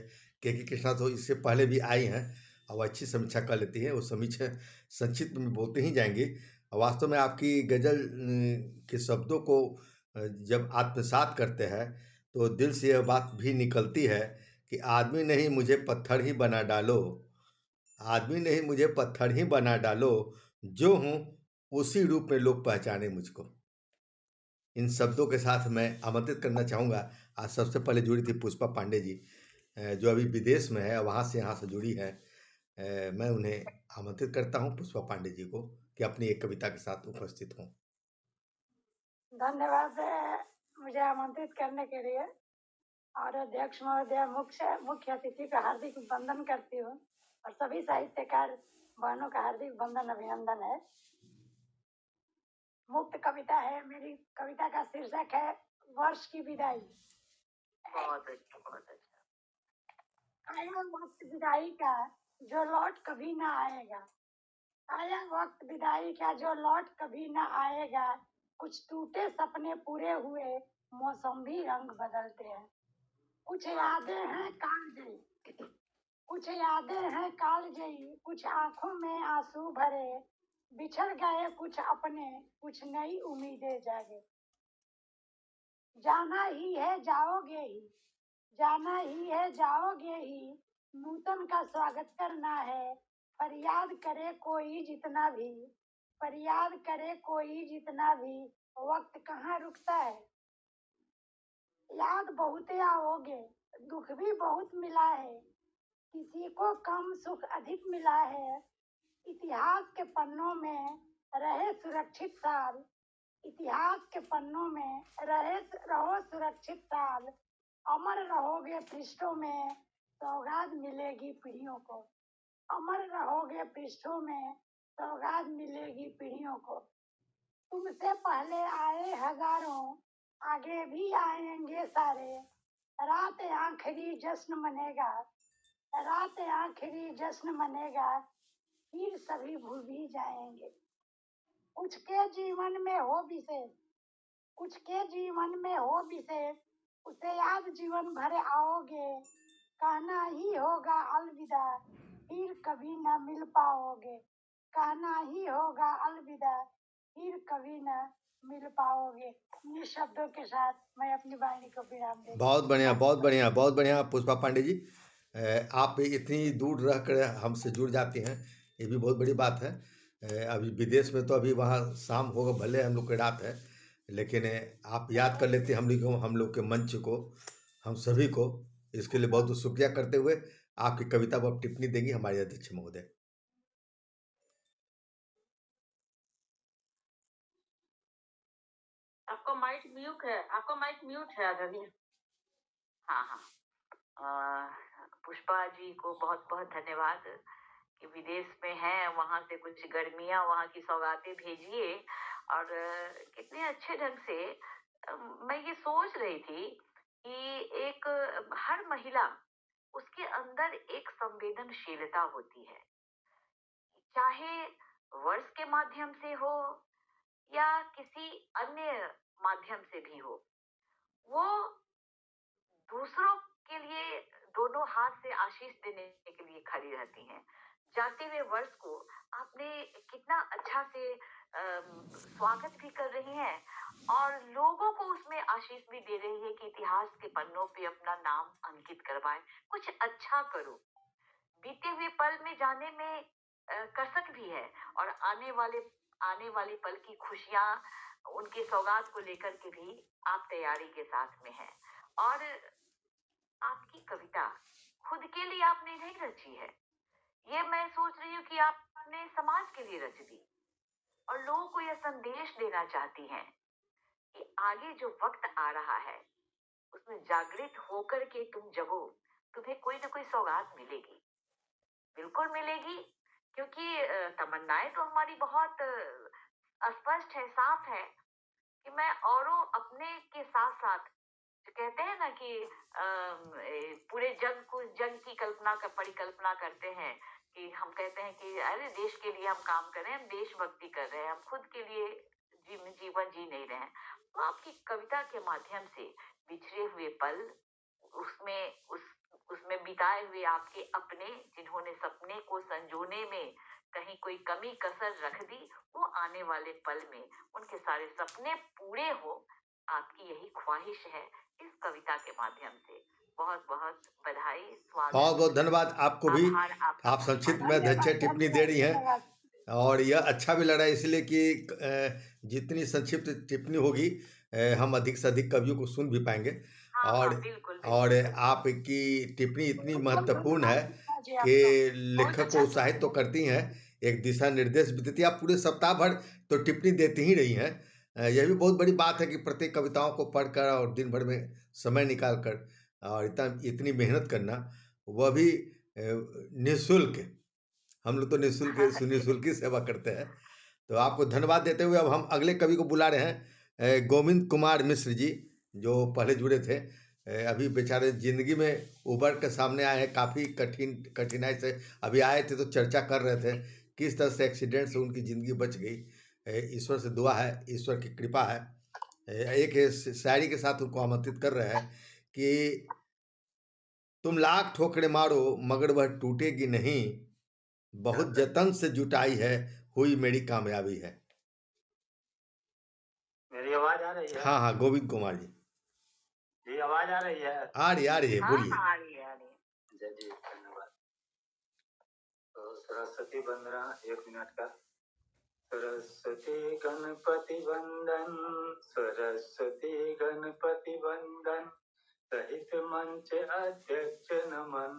के कृष्णा तो इससे पहले भी आई हैं और अच्छी समीक्षा कर लेती है। वो समीक्षा संक्षिप्त में बोलते ही जाएंगे। वास्तव में आपकी गजल के शब्दों को जब आत्मसात करते हैं तो दिल से यह बात भी निकलती है कि आदमी नहीं मुझे पत्थर ही बना डालो, आदमी नहीं मुझे पत्थर ही बना डालो, जो हूँ उसी रूप में लोग पहचाने मुझको। इन शब्दों के साथ मैं आमंत्रित करना चाहूँगा, आज सबसे पहले जुड़ी थी पुष्पा पांडे जी, जो अभी विदेश में है, वहाँ से यहाँ से जुड़ी है। मैं उन्हें आमंत्रित करता हूँ, पुष्पा पांडे जी को, कि अपनी एक कविता के साथ उपस्थित हों। धन्यवाद मुझे आमंत्रित करने के लिए, और अध्यक्ष महोदय, मुख्य अतिथि का हार्दिक वंदन करती हूँ, और सभी साहित्यकार बहनों का हार्दिक वंदन अभिनंदन है। मुक्त कविता है मेरी। कविता का शीर्षक है वर्ष की विदाई। बहुत अच्छा, बहुत अच्छा। आया वक्त विदाई का जो लौट कभी ना आएगा, आया वक्त विदाई का जो लौट कभी ना आएगा, कुछ टूटे सपने पूरे हुए, मौसम भी रंग बदलते हैं। कुछ यादें हैं कालजयी, कुछ यादें हैं कालजयी, कुछ आंखों में आंसू भरे, बिछड़ गए कुछ अपने, कुछ नई उम्मीदें जागे। जाना ही है जाओगे ही, जाना ही है जाओगे ही, नूतन का स्वागत करना है। फरियाद करे कोई जितना भी, फरियाद करे कोई जितना भी, वक्त कहाँ रुकता है। याद बहुत आओगे, दुख भी बहुत मिला है, किसी को कम सुख अधिक मिला है। इतिहास के पन्नों में रहे सुरक्षित साल, इतिहास के पन्नों में रहो सुरक्षित साल। अमर रहोगे पृष्ठों में, सौगात मिलेगी पीढ़ियों को। अमर रहोगे पृष्ठों में, सौगात मिलेगी पीढ़ियों को। तुमसे पहले आए हजारों, आगे भी आएंगे सारे। रात आखिरी जश्न मनेगा, रात आखिरी जश्न मनेगा, फिर सभी भूल भी जाएंगे। कुछ के जीवन में हो विशेष, कुछ के जीवन में हो विशेष, उसे याद जीवन भर आओगे। कहना ही होगा अलविदा, फिर कभी न मिल पाओगे। कहना ही होगा अलविदा, फिर कभी न मिल पाओगे। इन शब्दों के साथ मैं अपनी वाणी को विराम देती हूँ। बहुत बढ़िया, बहुत बढ़िया, बहुत बढ़िया पुष्पा पांडे जी। आप इतनी दूर रह कर हमसे जुड़ जाती हैं, ये भी बहुत बड़ी बात है। अभी विदेश में तो अभी वहाँ शाम होगा, भले हम लोग की रात है, लेकिन आप याद कर लेते हैं हम लोग के मंच को, हम सभी को। इसके लिए बहुत बहुत शुक्रिया करते हुए आपकी कविता पर आप टिप्पणी देंगी हमारे अध्यक्ष महोदय। आपका माइक म्यूट है, आपका माइक म्यूट है आदरणीय। हाँ हाँ, पुष्पा जी को बहुत बहुत धन्यवाद कि विदेश में हैं, वहां से कुछ गर्मियां, वहां की सौगातें भेजिए। और कितने अच्छे ढंग से मैं ये सोच रही थी कि एक हर महिला, उसके अंदर एक संवेदनशीलता होती है, चाहे वर्ष के माध्यम से हो या किसी अन्य माध्यम से भी हो। वो दूसरों के लिए दोनों हाथ से आशीष देने के लिए खड़ी रहती हैं। जाते हुए वर्ष को आपने कितना अच्छा से स्वागत भी कर रही हैं और लोगों को उसमें आशीष भी दे रही है कि इतिहास के पन्नों पे अपना नाम अंकित करवाएं, कुछ अच्छा करो। बीते हुए पल में जाने में कसक भी है और आने वाले पल की खुशियां, उनके सौगात को लेकर के भी आप तैयारी के साथ में हैं। और आपकी कविता खुद के लिए आपने नहीं रची है, ये मैं सोच रही हूँ कि आपने समाज के लिए रच दी और लोगों को यह संदेश देना चाहती हैं कि आगे जो वक्त आ रहा है उसमें जागृत होकर के तुम जगो, तुम्हें कोई ना कोई सौगात मिलेगी, बिल्कुल मिलेगी। क्योंकि तमन्नाएं तो हमारी बहुत स्पष्ट है, साफ है कि मैं औरों अपने के साथ साथ, जो कहते हैं ना कि पूरे जग की परिकल्पना करते हैं कि हम कहते हैं कि अरे देश के लिए हम काम कर रहे हैं, हम देशभक्ति कर रहे हैं, हम खुद के लिए जीवन जी नहीं रहे हैं। तो आपकी कविता के माध्यम से बिछड़े हुए पल, उसमें बिताए हुए आपके अपने, जिन्होंने सपने को संजोने में कहीं कोई कमी कसर रख दी, वो आने वाले पल में उनके सारे सपने पूरे हो, आपकी यही ख्वाहिश है इस कविता के माध्यम से। बहुत बहुत बधाई, बहुत स्वागत, बहुत धन्यवाद आपको भी। आभार आपका आप बहुत संक्षिप्त बहुत। में अच्छे धन्यवाद टिप्पणी दे रही हैं धन्यवाद। और यह अच्छा भी लग रहा है, इसलिए कि जितनी संक्षिप्त टिप्पणी होगी हम अधिक से अधिक कवियों को सुन भी पाएंगे। हाँ और हाँ, बिल्कुल और बिल्कुल। आपकी टिप्पणी इतनी बहुत महत्वपूर्ण धन्यवाद है गीता जी कि आपका। बहुत लेखक अच्छा को उत्साहित तो करती हैं, एक दिशा निर्देश भी देती है। आप पूरे सप्ताह भर तो टिप्पणी देती ही रही हैं। यह भी बहुत बड़ी बात है कि प्रत्येक कविताओं को पढ़कर और दिन भर में समय निकाल कर और इतनी मेहनत करना, वह भी निःशुल्क। हम लोग तो निःशुल्क ही सेवा करते हैं। तो आपको धन्यवाद देते हुए अब हम अगले कवि को बुला रहे हैं, गोविंद कुमार मिश्र जी, जो पहले जुड़े थे। अभी बेचारे जिंदगी में उभर के सामने आए हैं, काफ़ी कठिनाई से अभी आए थे, तो चर्चा कर रहे थे किस तरह से एक्सीडेंट से उनकी ज़िंदगी बच गई। ईश्वर से दुआ है, ईश्वर की कृपा है। एक शायरी के साथ उनको आमंत्रित कर रहे हैं कि तुम लाख ठोकरे मारो मगर वह टूटेगी नहीं, बहुत जतन से जुटाई है, हुई मेरी कामयाबी है। मेरी आवाज आ रही है? हाँ हाँ, गोविंद कुमार जी। जी आवाज आ रही है? आ रही है, हाँ बोलिए। हाँ, आ रही है। जय जी, धन्यवाद। तो सरस्वती वंदना 1 मिनट का। सरस्वती गणपति वंदन, सरस्वती गणपति वंदन, सहित मंच अध्यक्ष नमन।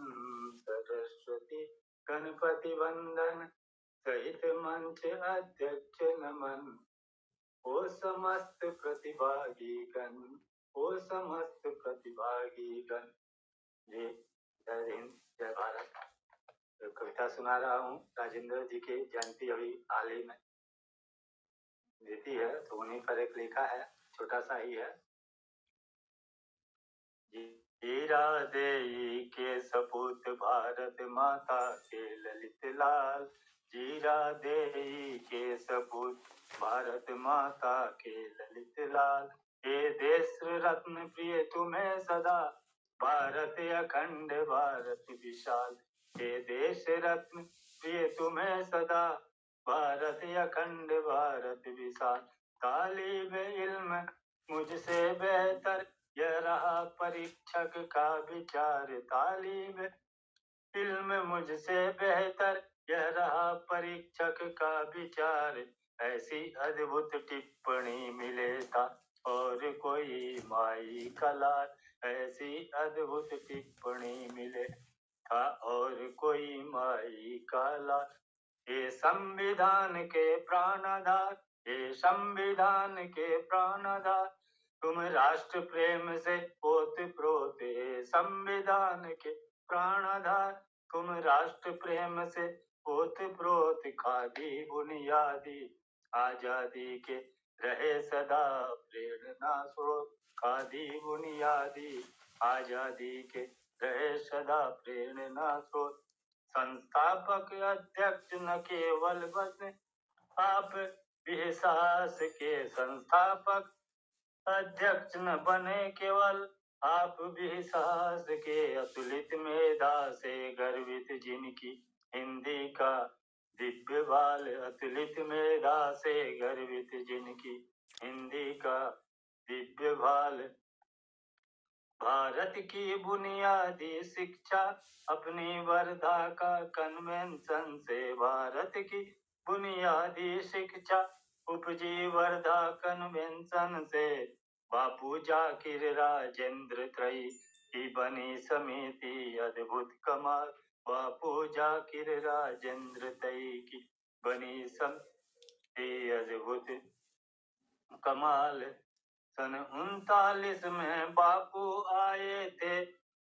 सरस्वती गणपति वंदन, सहित मंच अध्यक्ष नमन। ओ समस्त प्रतिभागी गण, ओ समस्त प्रतिभागी गण। जी, जय हिंद, जय भारत। तो कविता सुना रहा हूँ। राजेंद्र जी की जयंती अभी हाल ही में बीती है, तो उन्हीं पर एक लिखा है, छोटा सा ही है। हीरा देई के सपूत भारत माता के ललित लाल, जीरा देई के सपूत भारत माता के ललित लाल। हे देश रत्न प्रिय तुम्हें सदा, भारत अखंड भारत विशाल। हे देश रत्न प्रिय तुम्हें सदा, भारत अखंड भारत विशाल। तालीब इल्म मुझसे बेहतर, यह रहा परीक्षक का विचार। तालीब इल्म मुझसे बेहतर, यह रहा परीक्षक का विचार। ऐसी अद्भुत टिप्पणी मिले था और कोई माई का लाल। ऐसी अद्भुत टिप्पणी मिले था और कोई माई का लाल। ये संविधान के प्राणधार, ये संविधान के प्राणधार, तुम राष्ट्र प्रेम से ओत प्रोत। संविधान के प्राणधार, तुम राष्ट्र प्रेम से ओत प्रोत। खादी बुनियादी आजादी के रहे सदा प्रेरणा स्रोत। खादी बुनियादी आजादी के रहे सदा प्रेरणा स्रोत। संस्थापक अध्यक्ष न केवल बने, आप भी साहस के संस्थापक अध्यक्ष न बने केवल, आप भी साहस के। अतुलित मेधा से गर्वित जिनकी हिंदी का दिव्य बाल अतुलित मेधा से गर्वित जिनकी हिंदी का दिव्य बाल। भारत की बुनियादी शिक्षा अपनी वर्धा का कन्वेंशन से, भारत की बुनियादी शिक्षा उपजी वर्धा कन्वेंशन से। बापू जाकिर राजेंद्र त्रयी की बनी समिति अद्भुत कमाल, बापू जाकिर राजेंद्र त्रयी की बनी समिति अद्भुत कमाल। सन 39 में बापू आए थे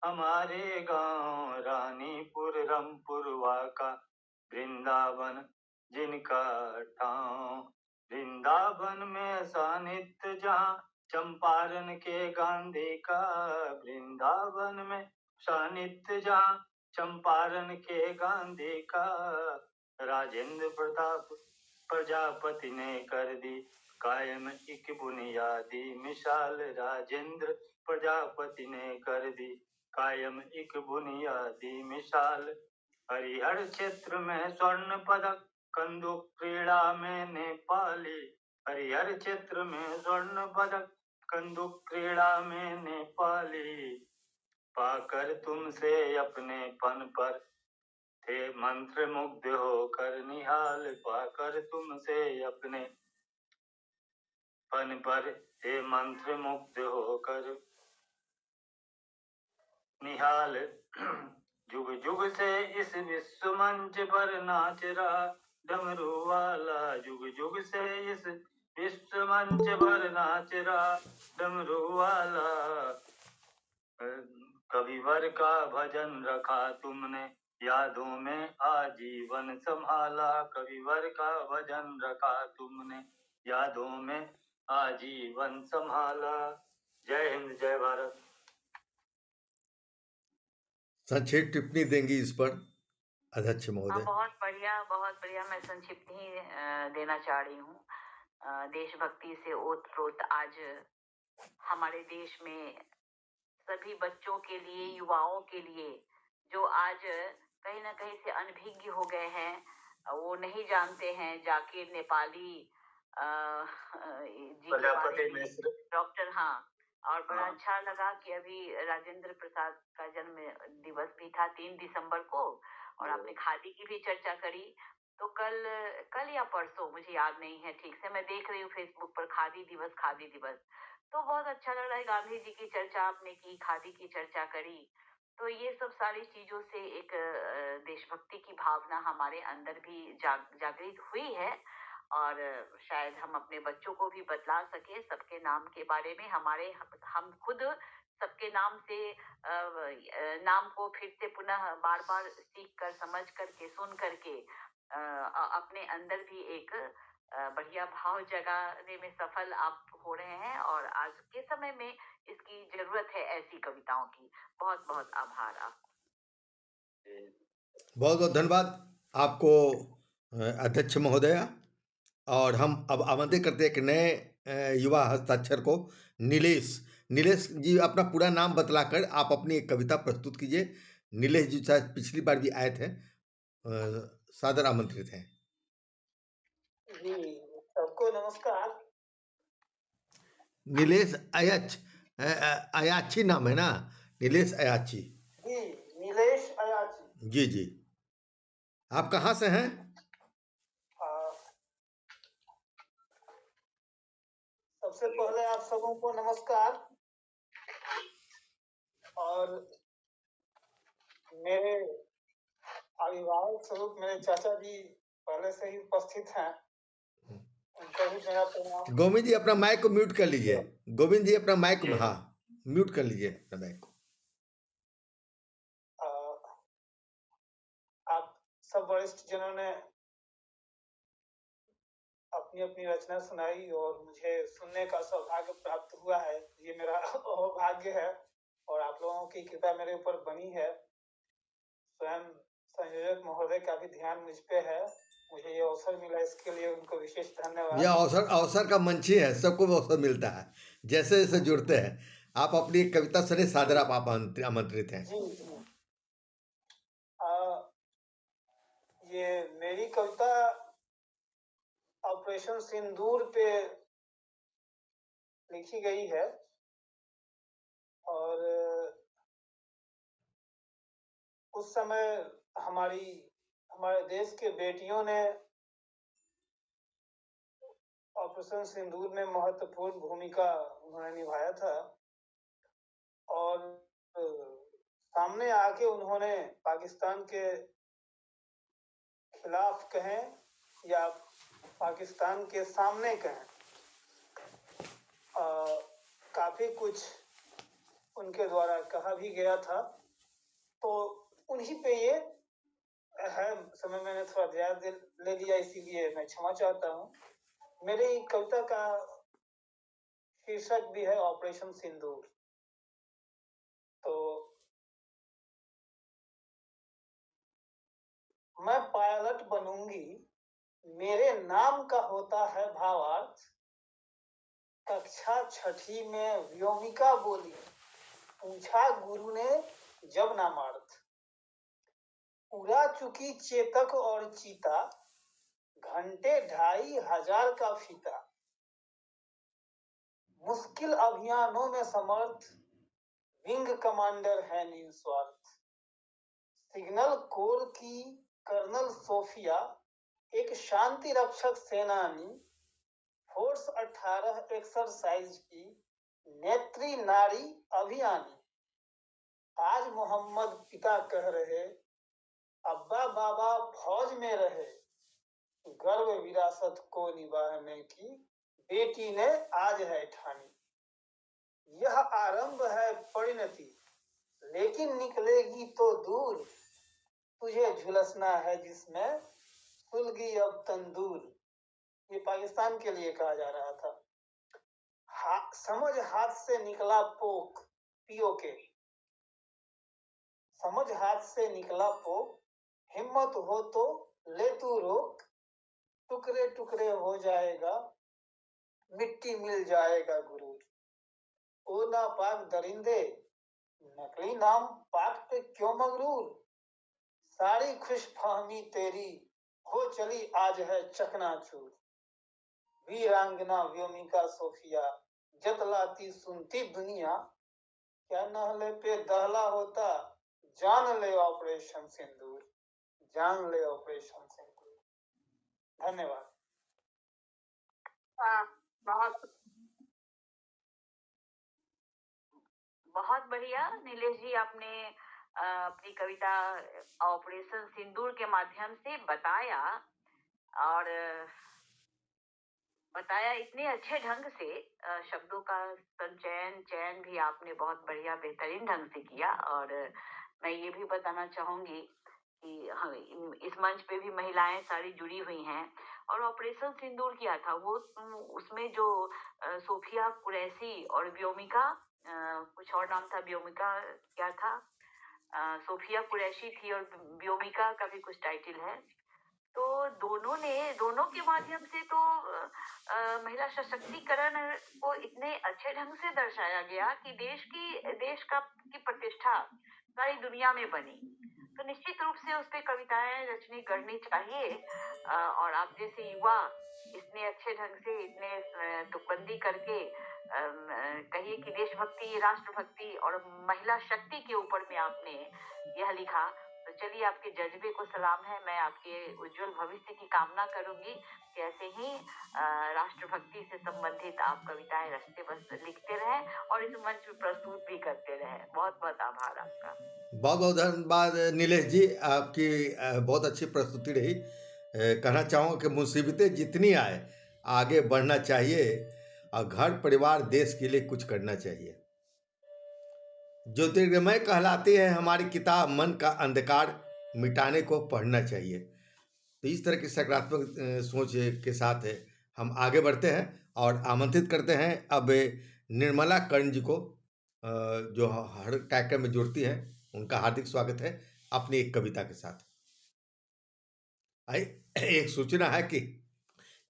हमारे गांव, रानीपुर रामपुरवा का वृंदावन जिनका ठाव। वृंदावन में सानिध्य जहाँ चंपारण के गांधी का, वृंदावन में सानिध्य जहाँ चंपारण के गांधी का। राजेंद्र प्रताप प्रजापति ने कर दी कायम एक बुनियादी मिसाल, राजेंद्र प्रजापति ने कर दी कायम एक बुनियादी मिसाल। हरिहर क्षेत्र में स्वर्ण पदक कंदुक क्रीड़ा में नेपाली, हरिहर क्षेत्र में स्वर्ण पदक कंदुक क्रीड़ा में नेपाली। पाकर तुमसे अपने पन पर थे मंत्र मुग्ध होकर निहाल, पाकर तुमसे अपने पन पर थे मंत्र मुग्ध होकर निहाल। जुग जुग से इस विश्व मंच पर नाच रहा डमरू वाला, जुग जुग से इस विश्व मंच पर नाच रहा डमरू वाला। कविवर का भजन रखा तुमने यादों में आजीवन संभाला, कविवर का भजन रखा तुमने यादों में आजीवन संभाला। जय हिंद जय भारत। संक्षिप्त टिप्पणी देंगी इस पर अध्यक्ष महोदय? बहुत बढ़िया मैं संक्षिप्त ही देना चाह रही हूँ। देशभक्ति से ओतप्रोत आज हमारे देश में सभी बच्चों के लिए, युवाओं के लिए जो आज कहीं ना कहीं से अनभिज्ञ हो गए हैं, वो नहीं जानते हैं जाकिर नेपाली जी के बारे में, डॉक्टर। हाँ, और बड़ा अच्छा लगा कि अभी राजेंद्र प्रसाद का जन्म दिवस भी था 3 दिसंबर को, और आपने खादी की भी चर्चा करी। तो कल या परसों, मुझे याद नहीं है ठीक से, मैं देख रही हूँ फेसबुक पर खादी दिवस। तो बहुत अच्छा लग रहा है, गांधी जी की चर्चा आपने की, खादी की चर्चा करी। तो ये सब सारी चीजों से एक देशभक्ति की भावना हमारे अंदर भी जागृत हुई है, और शायद हम अपने बच्चों को भी बतला सके सबके नाम के बारे में। हम खुद सबके नाम से नाम को फिर से पुनः बार बार सीख कर, समझ करके, सुन करके अपने अंदर भी एक बढ़िया भाव जगाने में सफल आप हो रहे हैं, और आज के समय में इसकी जरूरत है ऐसी कविताओं की। बहुत बहुत आभार आपको। बहुत बहुत धन्यवाद आपको अध्यक्ष महोदया। और हम अब आमंत्रित करते हैं एक नए युवा हस्ताक्षर को, नीलेश जी अपना पूरा नाम बतलाकर आप अपनी एक कविता प्रस्तुत कीजिए। नीलेश जी शायद पिछली बार भी आए थे, सादर आमंत्रित हैं। जी, सबको नमस्कार। नीलेश अयाची नाम है ना? नीलेश अयाची जी, नीलेश अयाची। जी जी। आप कहाँ से हैं? सबसे पहले आप सबों को नमस्कार। और मेरे अभिभावक स्वरूप मेरे चाचा जी पहले से ही उपस्थित हैं, उनको भी मेरा प्रणाम। गोविंद जी अपना माइक को म्यूट कर लीजिए। गोविंद जी अपना माइक, हाँ म्यूट कर लीजिए अपना माइक को। आप सब वरिष्ठ जनों ने अपनी अपनी रचना सुनाई और मुझे सुनने का सौभाग्य प्राप्त हुआ है। ये मेरा भाग्य है और आप लोगों की कृपा मेरे ऊपर बनी है। स्वयं संयोजक महोदय का भी ध्यान मुझ पे है। मुझे ये अवसर मिला, इसके लिए उनको विशेष धन्यवाद। यह अवसर का मंच ही है, सबको अवसर मिलता है जैसे जैसे जुड़ते हैं। आप अपनी एक कविता सुने, सादर आप आमंत्रित हैं। जी जी। मेरी कविता ऑपरेशन सिंदूर पे लिखी गई है और उस समय हमारे देश के बेटियों ने ऑपरेशन सिंदूर में महत्वपूर्ण भूमिका उन्होंने निभाया था और सामने आके उन्होंने पाकिस्तान के खिलाफ कहें या पाकिस्तान के सामने कहें काफी कुछ उनके द्वारा कहा भी गया था। तो उन्हीं पे ये है, समय मैंने थोड़ा ज्यादा ले लिया इसीलिए मैं क्षमा चाहता हूँ। मेरी कविता का शीर्षक भी है ऑपरेशन सिंदूर। तो मैं पायलट बनूंगी, मेरे नाम का होता है भावार्थ। कक्षा छठी में व्योमिका बोली, पूछा गुरु ने जब नामार्थ। उड़ा चुकी चेतक और चीता, घंटे 2500 का फीता। मुश्किल अभियानों में समर्थ, विंग कमांडर है निस्वार्थ। सिग्नल कोर की कर्नल सोफिया, एक शांति रक्षक सेनानी। फोर्स 18 एक्सरसाइज की नेत्री नारी अभियानी। आज मोहम्मद पिता कह रहे, अब्बा बाबा फौज में रहे। गर्व विरासत को निभाने की बेटी ने आज है ठानी। यह आरंभ है परिणति, लेकिन निकलेगी तो दूर। तुझे झुलसना है जिसमें सुलगी अब तंदूर। ये पाकिस्तान के लिए कहा जा रहा था। समझ हाथ से निकला पोक, पीओके। समझ हाथ से निकला पोक, हिम्मत हो तो ले तू रोक। टुकड़े टुकड़े हो जाएगा, मिट्टी मिल जाएगा गुरूर। ओ नापाक दरिंदे, नकली नाम पाक पे क्यों मगरूर। सारी खुशफहमी तेरी हो चली आज है चकनाचूर। वीरांगना व्योमिका सोफिया, जतलाती सुनती दुनिया। क्या नहले पे दहला होता, जान ले ऑपरेशन सिंदूर। जान ले ऑपरेशन सिंदूर। धन्यवाद। बहुत बहुत बढ़िया नीलेश जी, आपने अपनी कविता ऑपरेशन सिंदूर के माध्यम से बताया और बताया इतने अच्छे ढंग से। शब्दों का संचयन चयन भी आपने बहुत बढ़िया बेहतरीन ढंग से किया। और मैं ये भी बताना चाहूंगी कि हाँ, इस मंच पे भी महिलाएं सारी जुड़ी हुई हैं और ऑपरेशन सिंदूर किया था वो, उसमें जो सोफिया कुरैशी और व्योमिका, कुछ और नाम था, व्योमिका क्या था, सोफिया कुरैशी थी और व्योमिका का भी कुछ टाइटल है। तो दोनों के माध्यम से तो महिला सशक्तिकरण को इतने अच्छे ढंग से दर्शाया गया कि देश की प्रतिष्ठा सारी दुनिया में बनी। तो निश्चित रूप से उस पे कविताएं रचनी करनी चाहिए। और आप जैसे युवा इतने अच्छे ढंग से इतने तुकबंदी करके कहिए कि देशभक्ति, राष्ट्रभक्ति और महिला शक्ति के ऊपर में आपने यह लिखा। तो चलिए, आपके जज्बे को सलाम है। मैं आपके उज्जवल भविष्य की कामना करूंगी कि ऐसे ही राष्ट्रभक्ति से संबंधित आप कविताएं लिखते रहें और इस मंच में प्रस्तुत भी करते रहें। बहुत बहुत आभार आपका। बहुत बहुत धन्यवाद नीलेश जी, आपकी बहुत अच्छी प्रस्तुति रही। कहना चाहूँगा कि मुसीबतें जितनी आए आगे बढ़ना चाहिए और घर परिवार देश के लिए कुछ करना चाहिए। ज्योतिर्गमय कहलाती है हमारी किताब, मन का अंधकार मिटाने को पढ़ना चाहिए। तो इस तरह की सकारात्मक सोच के साथ हम आगे बढ़ते हैं और आमंत्रित करते हैं अब निर्मला कर्ण जी को, जो हर कार्यक्रम में जुड़ती हैं। उनका हार्दिक स्वागत है अपनी एक कविता के साथ। एक सूचना है कि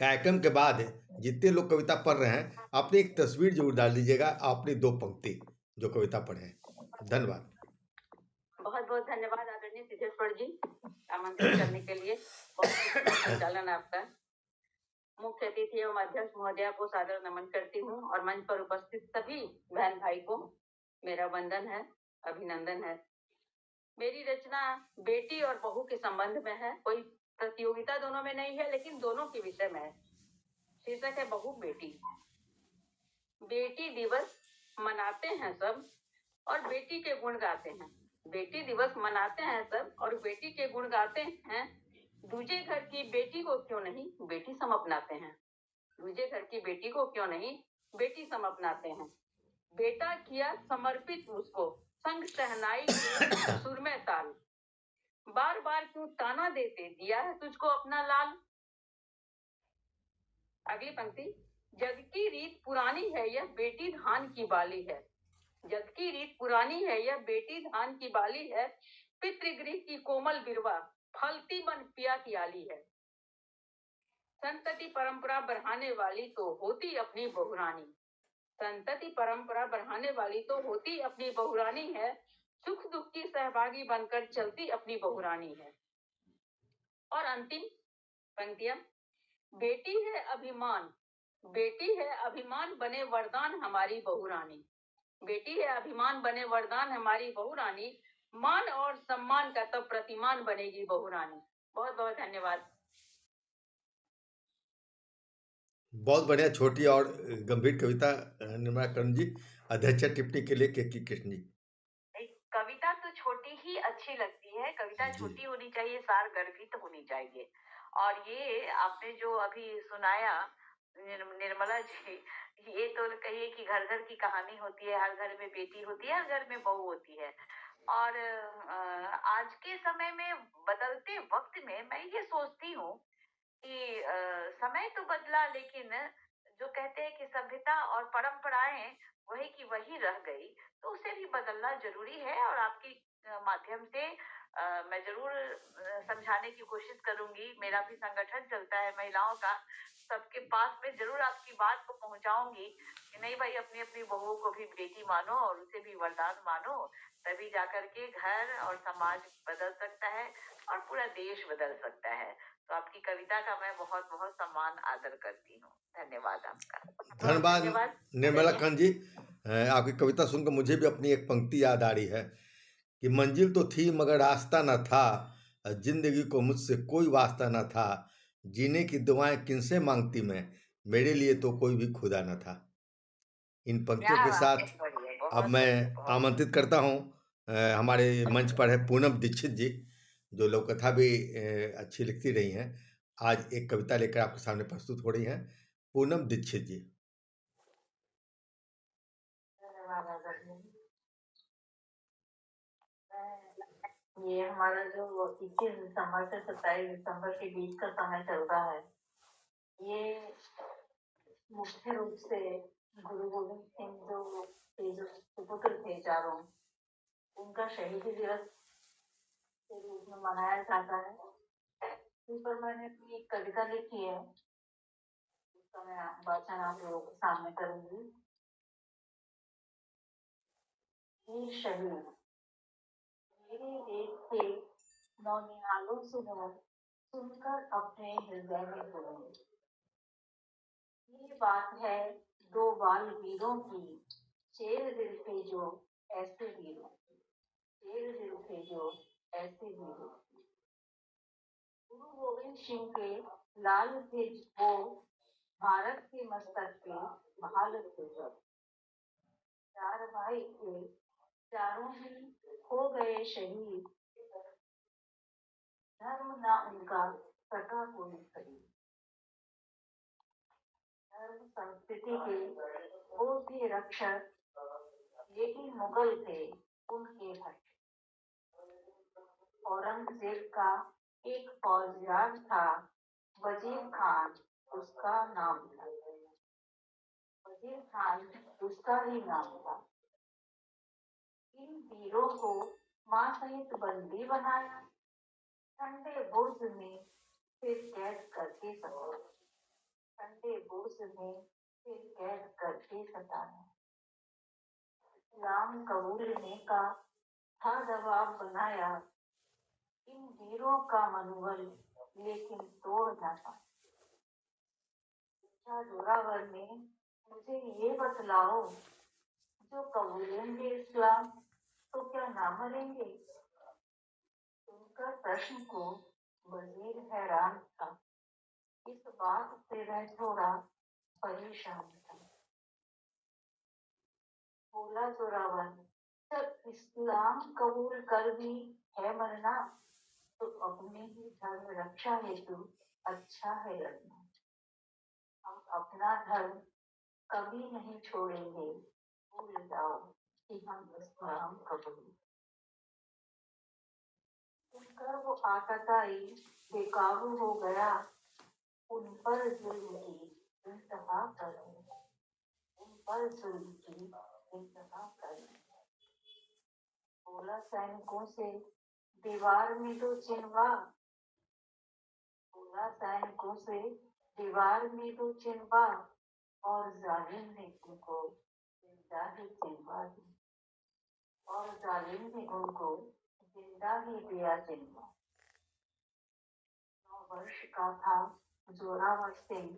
कार्यक्रम के बाद जितने लोग कविता पढ़ रहे हैं अपनी एक तस्वीर जरूर डाल दीजिएगा, अपनी 2 पंक्ति जो कविता पढ़े हैं। धन्यवाद। बहुत बहुत धन्यवाद आदरणीय सिद्धेश्वर जी, आमंत्रित करने के लिए। बहुत कुशल संचालन आपका। मुख्य अतिथि एवं अध्यक्ष महोदया को सादर नमन करती हूँ और मंच पर उपस्थित सभी बहन भाई को मेरा वंदन है, अभिनंदन है। मेरी रचना बेटी और बहू के संबंध में है। कोई प्रतियोगिता दोनों में नहीं है, लेकिन दोनों के विषय में है। शीर्षक है बहू बेटी। बेटी दिवस मनाते हैं सब और बेटी के गुण गाते हैं। बेटी दिवस मनाते हैं सब और बेटी के गुण गाते हैं। दूजे घर की बेटी को क्यों नहीं बेटी सम अपनाते हैं। दूजे घर की बेटी को क्यों नहीं बेटी सम अपनाते हैं। बेटा किया समर्पित उसको, संग शहनाई के सुर में ताल। बार बार क्यों ताना देते, दिया है तुझको अपना लाल। अगली पंक्ति, जग की रीत पुरानी है, यह बेटी धान की बाली है। जग की रीत पुरानी है, यह बेटी धान की बाली है। पितृगृह की कोमल बिरवा, फलती बन पिया की आली है। संतति परंपरा बढ़ाने वाली तो होती अपनी बहुरानी। संतति परंपरा बढ़ाने वाली तो होती अपनी बहुरानी है। सुख दुख की सहभागी बनकर चलती अपनी बहुरानी है। और अंतिम पंक्तियां, बेटी है अभिमान, बेटी है अभिमान बने वरदान हमारी बहुरानी। बेटी है अभिमान बने वरदान हमारी बहुरानी। मान और सम्मान का तब प्रतिमान बनेगी बहुरानी। बहुत बहुत धन्यवाद। बहुत बढ़िया छोटी और गंभीर कविता निर्मला कर्ण जी। अध्यक्ष टिप्पणी के लिए के कृष्ण जी। कविता तो छोटी ही अच्छी लगती है। कविता जी। छोटी होनी चाहिए, सार गर्भित होनी चाहिए। और ये आपने जो अभी सुनाया निर्मला जी, ये तो कहिए कि घर घर की कहानी होती है। हर घर में बेटी होती है, हर घर में बहू होती है। और आज के समय में बदलते वक्त में मैं ये सोचती हूँ कि समय तो बदला, लेकिन जो कहते हैं कि सभ्यता और परंपराएं वही की वही रह गई, तो उसे भी बदलना जरूरी है। और आपके माध्यम से मैं जरूर समझाने की कोशिश करूंगी। मेरा भी संगठन चलता है महिलाओं का, सबके पास में जरूर आपकी बात को पहुंचाऊंगी कि नहीं भाई, अपनी अपनी बहुओं को भी बेटी मानो और उसे भी वरदान मानो, तभी जाकर के घर और समाज बदल सकता है और पूरा देश बदल सकता है। तो आपकी कविता का मैं बहुत बहुत सम्मान आदर करती हूँ। धन्यवाद आपका। धन्यवाद निर्मला कर्ण जी। आपकी कविता सुनकर मुझे भी अपनी एक पंक्ति याद आ रही है कि मंजिल तो थी मगर रास्ता न था, जिंदगी को मुझसे कोई वास्ता न था। जीने की दुआएं किनसे मांगती मैं, मेरे लिए तो कोई भी खुदा न था। इन पंक्तियों के साथ अब मैं आमंत्रित करता हूँ हमारे मंच पर है पूनम दीक्षित जी, जो लोककथा भी अच्छी लिखती रही हैं। आज एक कविता लेकर आपके सामने प्रस्तुत हो रही हैं पूनम दीक्षित जी। ये हमारा जो 21 दिसंबर से 27 दिसंबर के बीच का समय चल रहा है, ये मुख्य रूप से गुरु गोविंद सिंह जो के जो सुपुत्र थे चारों, उनका शहीदी दिवस के रूप में मनाया जाता है। इस पर मैंने अपनी एक कविता लिखी है, उसका मैं वाचन आप लोगों के सामने करूंगी। वीर शहीद मेरे देश के नौनिहालों सुनो, सुनकर अपने हृदय में बोलो। ये बात है दो बाल वीरों की, शेर दिल थे जो ऐसे वीरों की, शेर दिल थे जो ऐसे वीरों की। गुरु गोविंद सिंह के लाल थे वो, भारत के मस्तक पे भाल थे जब। चार भाई थे, चारों ही हो गए शहीद, धर्म ना उनका सका कोई खरीद। धर्म संस्कृति के वो थे रक्षक, यही मुगल थे उनके भक्षक। औरंगजेब का एक फौजदार था, वजीर खान उसका नाम था। वजीर खान उसका ही नाम था। इन वीरों को मां सहित बंदी बनाया, ठंडे बुर्ज में फिर कैद करके सताया। ठंडे बुर्ज में फिर कैद करके सताया। इस्लाम कबूलने का था दबाव बनाया, इन वीरों का मनोबल लेकिन तोड़ न पाए। अच्छा जोरावर ने मुझे ये बतलाओ, जो कबूलेंगे इस्लाम तो क्या ना मरेंगे? उनका प्रश्न को वजीर हैरान था। इस बात से वह थोड़ा परेशान था। बोला जोरावर, जब इस्लाम कबूल कर भी है मरना, तो अपने ही धर्म रक्षा हेतु अच्छा है लड़ना। हम अपना धर्म कभी नहीं छोड़ेंगे, भूल जाओ कि हम इस्लाम कबूल। सुनकर वो आतताई बेकाबू हो गया। उन पर जुल्म की इंतहा कर उन पर जुल्म की इंतहा कर बोला, सैनिकों से दीवार में तो चिनवा। बोला, सैनिकों से दीवार में तो चिनवा, और जालिम ने उनको जिंदा ही चिनवा दी। और जालिम ने उनको जिंदा ही दिया चिनवा। 9 वर्ष का था जोरावर सिंह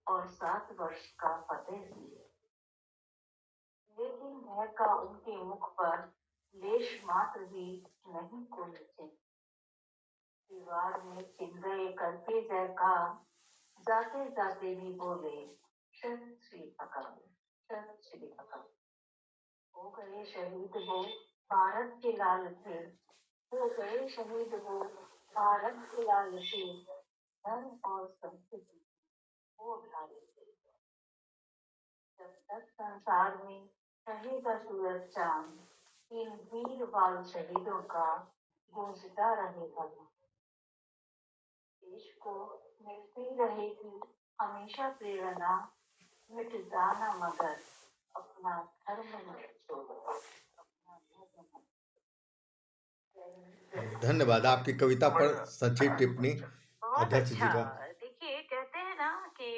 और 7 वर्ष का फतेह सिंह। लेकिन भय का उनके मुख पर लेश मात्र भी नहीं कोई चिन्ह। दीवार में चिन गए करके जयकार, जाते जाते भी बोले, सत श्री अकाल, सत श्री अकाल। हो गए शहीद वो भारत के लाल थे, हो गए शहीद वो भारत के लाल थे, धर्म और संस्कृति वो ढाले थे। जब तक संसार में रहेगा सूरज चांद, इन वीर बाल शहीदों का गूंजता रहेगा। देश को मिलती रहेगी हमेशा प्रेरणा, मिट जाना मगर अपना धर्म मत छोड़ो, अपना धर्म मत। धन्यवाद आपकी कविता पर संक्षिप्त टिप्पणी बहुत अध्यक्ष जी अच्छा। का। देखिए, कहते हैं ना कि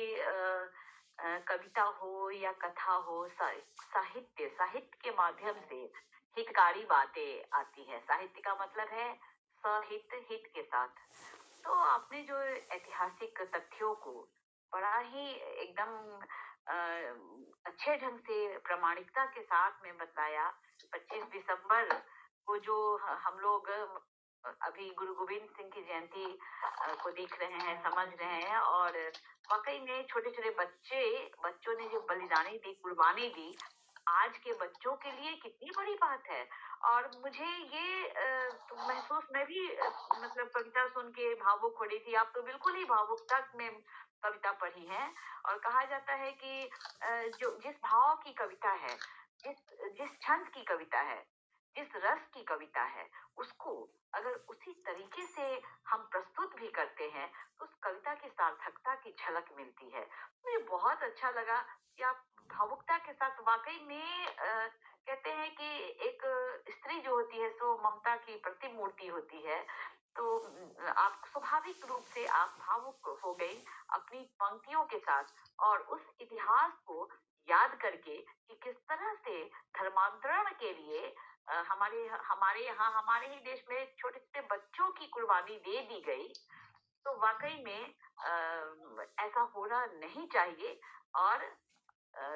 कविता हो या कथा हो, साहित्य साहित्य के माध्यम से हितकारी बातें आती है। साहित्य का मतलब है सहित, हित के साथ। तो आपने जो ऐतिहासिक तथ्यों को बड़ा ही एकदम अच्छे ढंग से प्रामाणिकता के साथ में बताया। 25 दिसंबर को जो हम लोग अभी गुरु गोविंद सिंह की जयंती को देख रहे हैं, समझ रहे हैं, और वाकई में छोटे छोटे बच्चों ने जो बलिदानी दी, कुर्बानी दी, आज के बच्चों के लिए कितनी बड़ी बात है। और मुझे ये महसूस, मैं भी मतलब कविता सुन के भावुक हो रही थी। आप तो बिल्कुल ही भावुकता में कविता पढ़ी है। और कहा जाता है कि जो जिस भाव की कविता है, जिस छंद की कविता है, जिस रस की कविता है, उसको अगर उसी तरीके से हम प्रस्तुत भी करते हैं तो उस कविता की सार्थकता की झलक मिलती है। मुझे बहुत अच्छा लगा कि आप भावुकता के साथ, वाकई में कहते हैं कि एक स्त्री जो होती है सो ममता की प्रतिमूर्ति होती है। तो आप स्वाभाविक रूप से आप भावुक हो गई अपनी पंक्तियों के साथ, और उस इतिहास को याद करके कि किस तरह से धर्मांतरण के लिए हमारे यहाँ, हमारे ही देश में छोटे छोटे बच्चों की कुर्बानी दे दी गई। तो वाकई में ऐसा होना नहीं चाहिए। और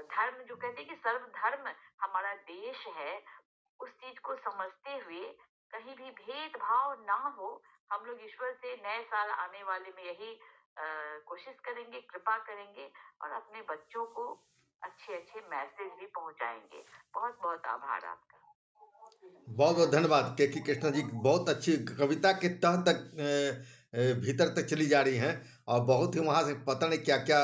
धर्म, जो कहते हैं कि सर्वधर्म हमारा देश है, उस चीज को समझते हुए कहीं भी भेदभाव ना हो, हम लोग ईश्वर से नए साल आने वाले में यही कोशिश करेंगे, कृपा करेंगे, और अपने बच्चों को अच्छे अच्छे मैसेज भी पहुंचाएंगे। बहुत बहुत आभार आपका। बहुत बहुत धन्यवाद के कृष्णा जी। बहुत अच्छी कविता के तह तक भीतर तक चली जा रही हैं, और बहुत ही वहाँ से पता नहीं क्या क्या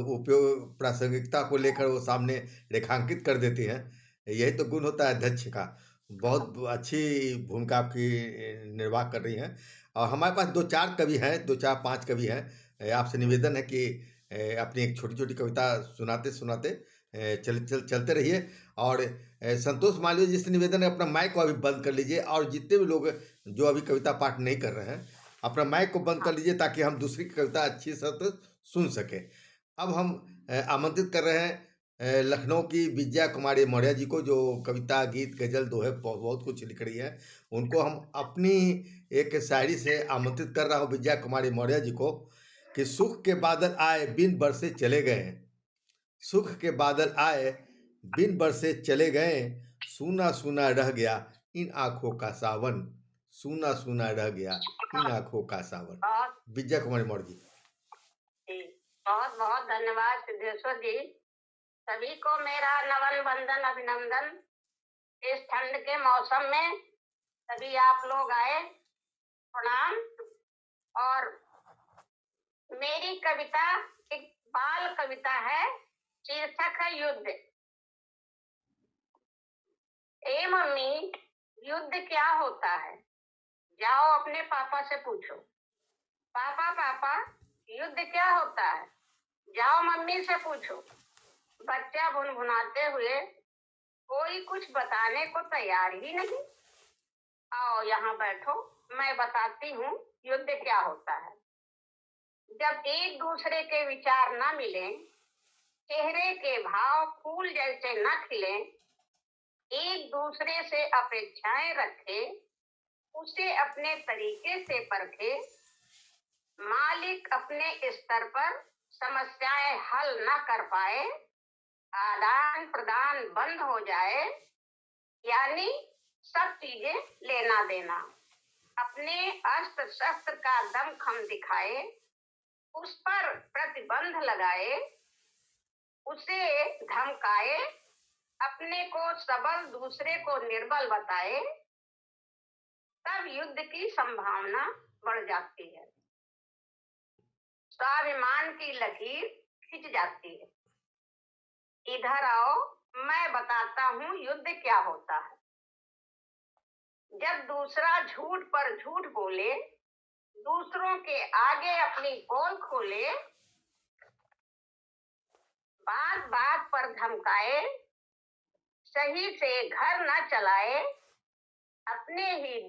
उपयोग प्रासंगिकता को लेकर वो सामने रेखांकित कर देती हैं। यही तो गुण होता है अध्यक्ष का। बहुत अच्छी भूमिका आपकी निर्वाह कर रही हैं। और हमारे पास 2-4 कवि हैं, 2-4-5 कवि हैं। आपसे निवेदन है कि अपनी एक छोटी छोटी कविता सुनाते सुनाते चलते रहिए। और संतोष मालवीय जी से निवेदन है, अपना माइक को अभी बंद कर लीजिए, और जितने भी लोग जो अभी कविता पाठ नहीं कर रहे हैं अपना माइक को बंद कर लीजिए, ताकि हम दूसरी कविता अच्छी से सुन सकें। अब हम आमंत्रित कर रहे हैं लखनऊ की विजया कुमारी मौर्य जी को, जो कविता, गीत, गजल, दोहे बहुत कुछ लिख रही है। उनको हम अपनी एक शायरी से आमंत्रित कर रहा हूँ, विजया कुमारी मौर्य जी को, कि सुख के बादल आए बिन बरसे चले गए, सुख के बादल आए बिन बरसे चले गए, सूना सूना रह गया इन आंखों का सावन, सूना सूना रह गया इन आंखों का सावन। बहुत विजया कुमारी मौर्य जी। बहुत बहुत धन्यवाद सिद्धेश्वर जी। सभी को मेरा नवन वंदन अभिनंदन। इस ठंड के मौसम में सभी आप लोग आए, प्रणाम। और मेरी कविता एक बाल कविता है, शीर्षक है युद्ध। ए मम्मी, युद्ध क्या होता है? जाओ अपने पापा से पूछो। पापा पापा, युद्ध क्या होता है? जाओ मम्मी से पूछो। बच्चा भुनभुनाते हुए, कोई कुछ बताने को तैयार ही नहीं। आओ यहाँ बैठो, मैं बताती हूँ युद्ध क्या होता है। जब एक दूसरे के विचार न मिले, चेहरे के भाव फूल जैसे न खिले, एक दूसरे से अपेक्षाएं रखे, उसे अपने तरीके से परखे, मालिक अपने स्तर पर समस्याएं हल न कर पाए, आदान प्रदान बंद हो जाए, यानी सब चीजें लेना देना, अपने अस्त्र शस्त्र का दमखम दिखाए, उस पर प्रतिबंध लगाए, उसे धमकाए, अपने को सबल दूसरे को निर्बल बताए, तब युद्ध की संभावना बढ़ जाती है, स्वाभिमान की लकीर खिंच जाती है। इधर आओ, मैं बताता हूँ युद्ध क्या होता है। जब दूसरा झूठ पर झूठ बोले, दूसरों के आगे अपनी पोल खोले, बात बात पर धमकाए, सही से घर न चलाए, अपने ही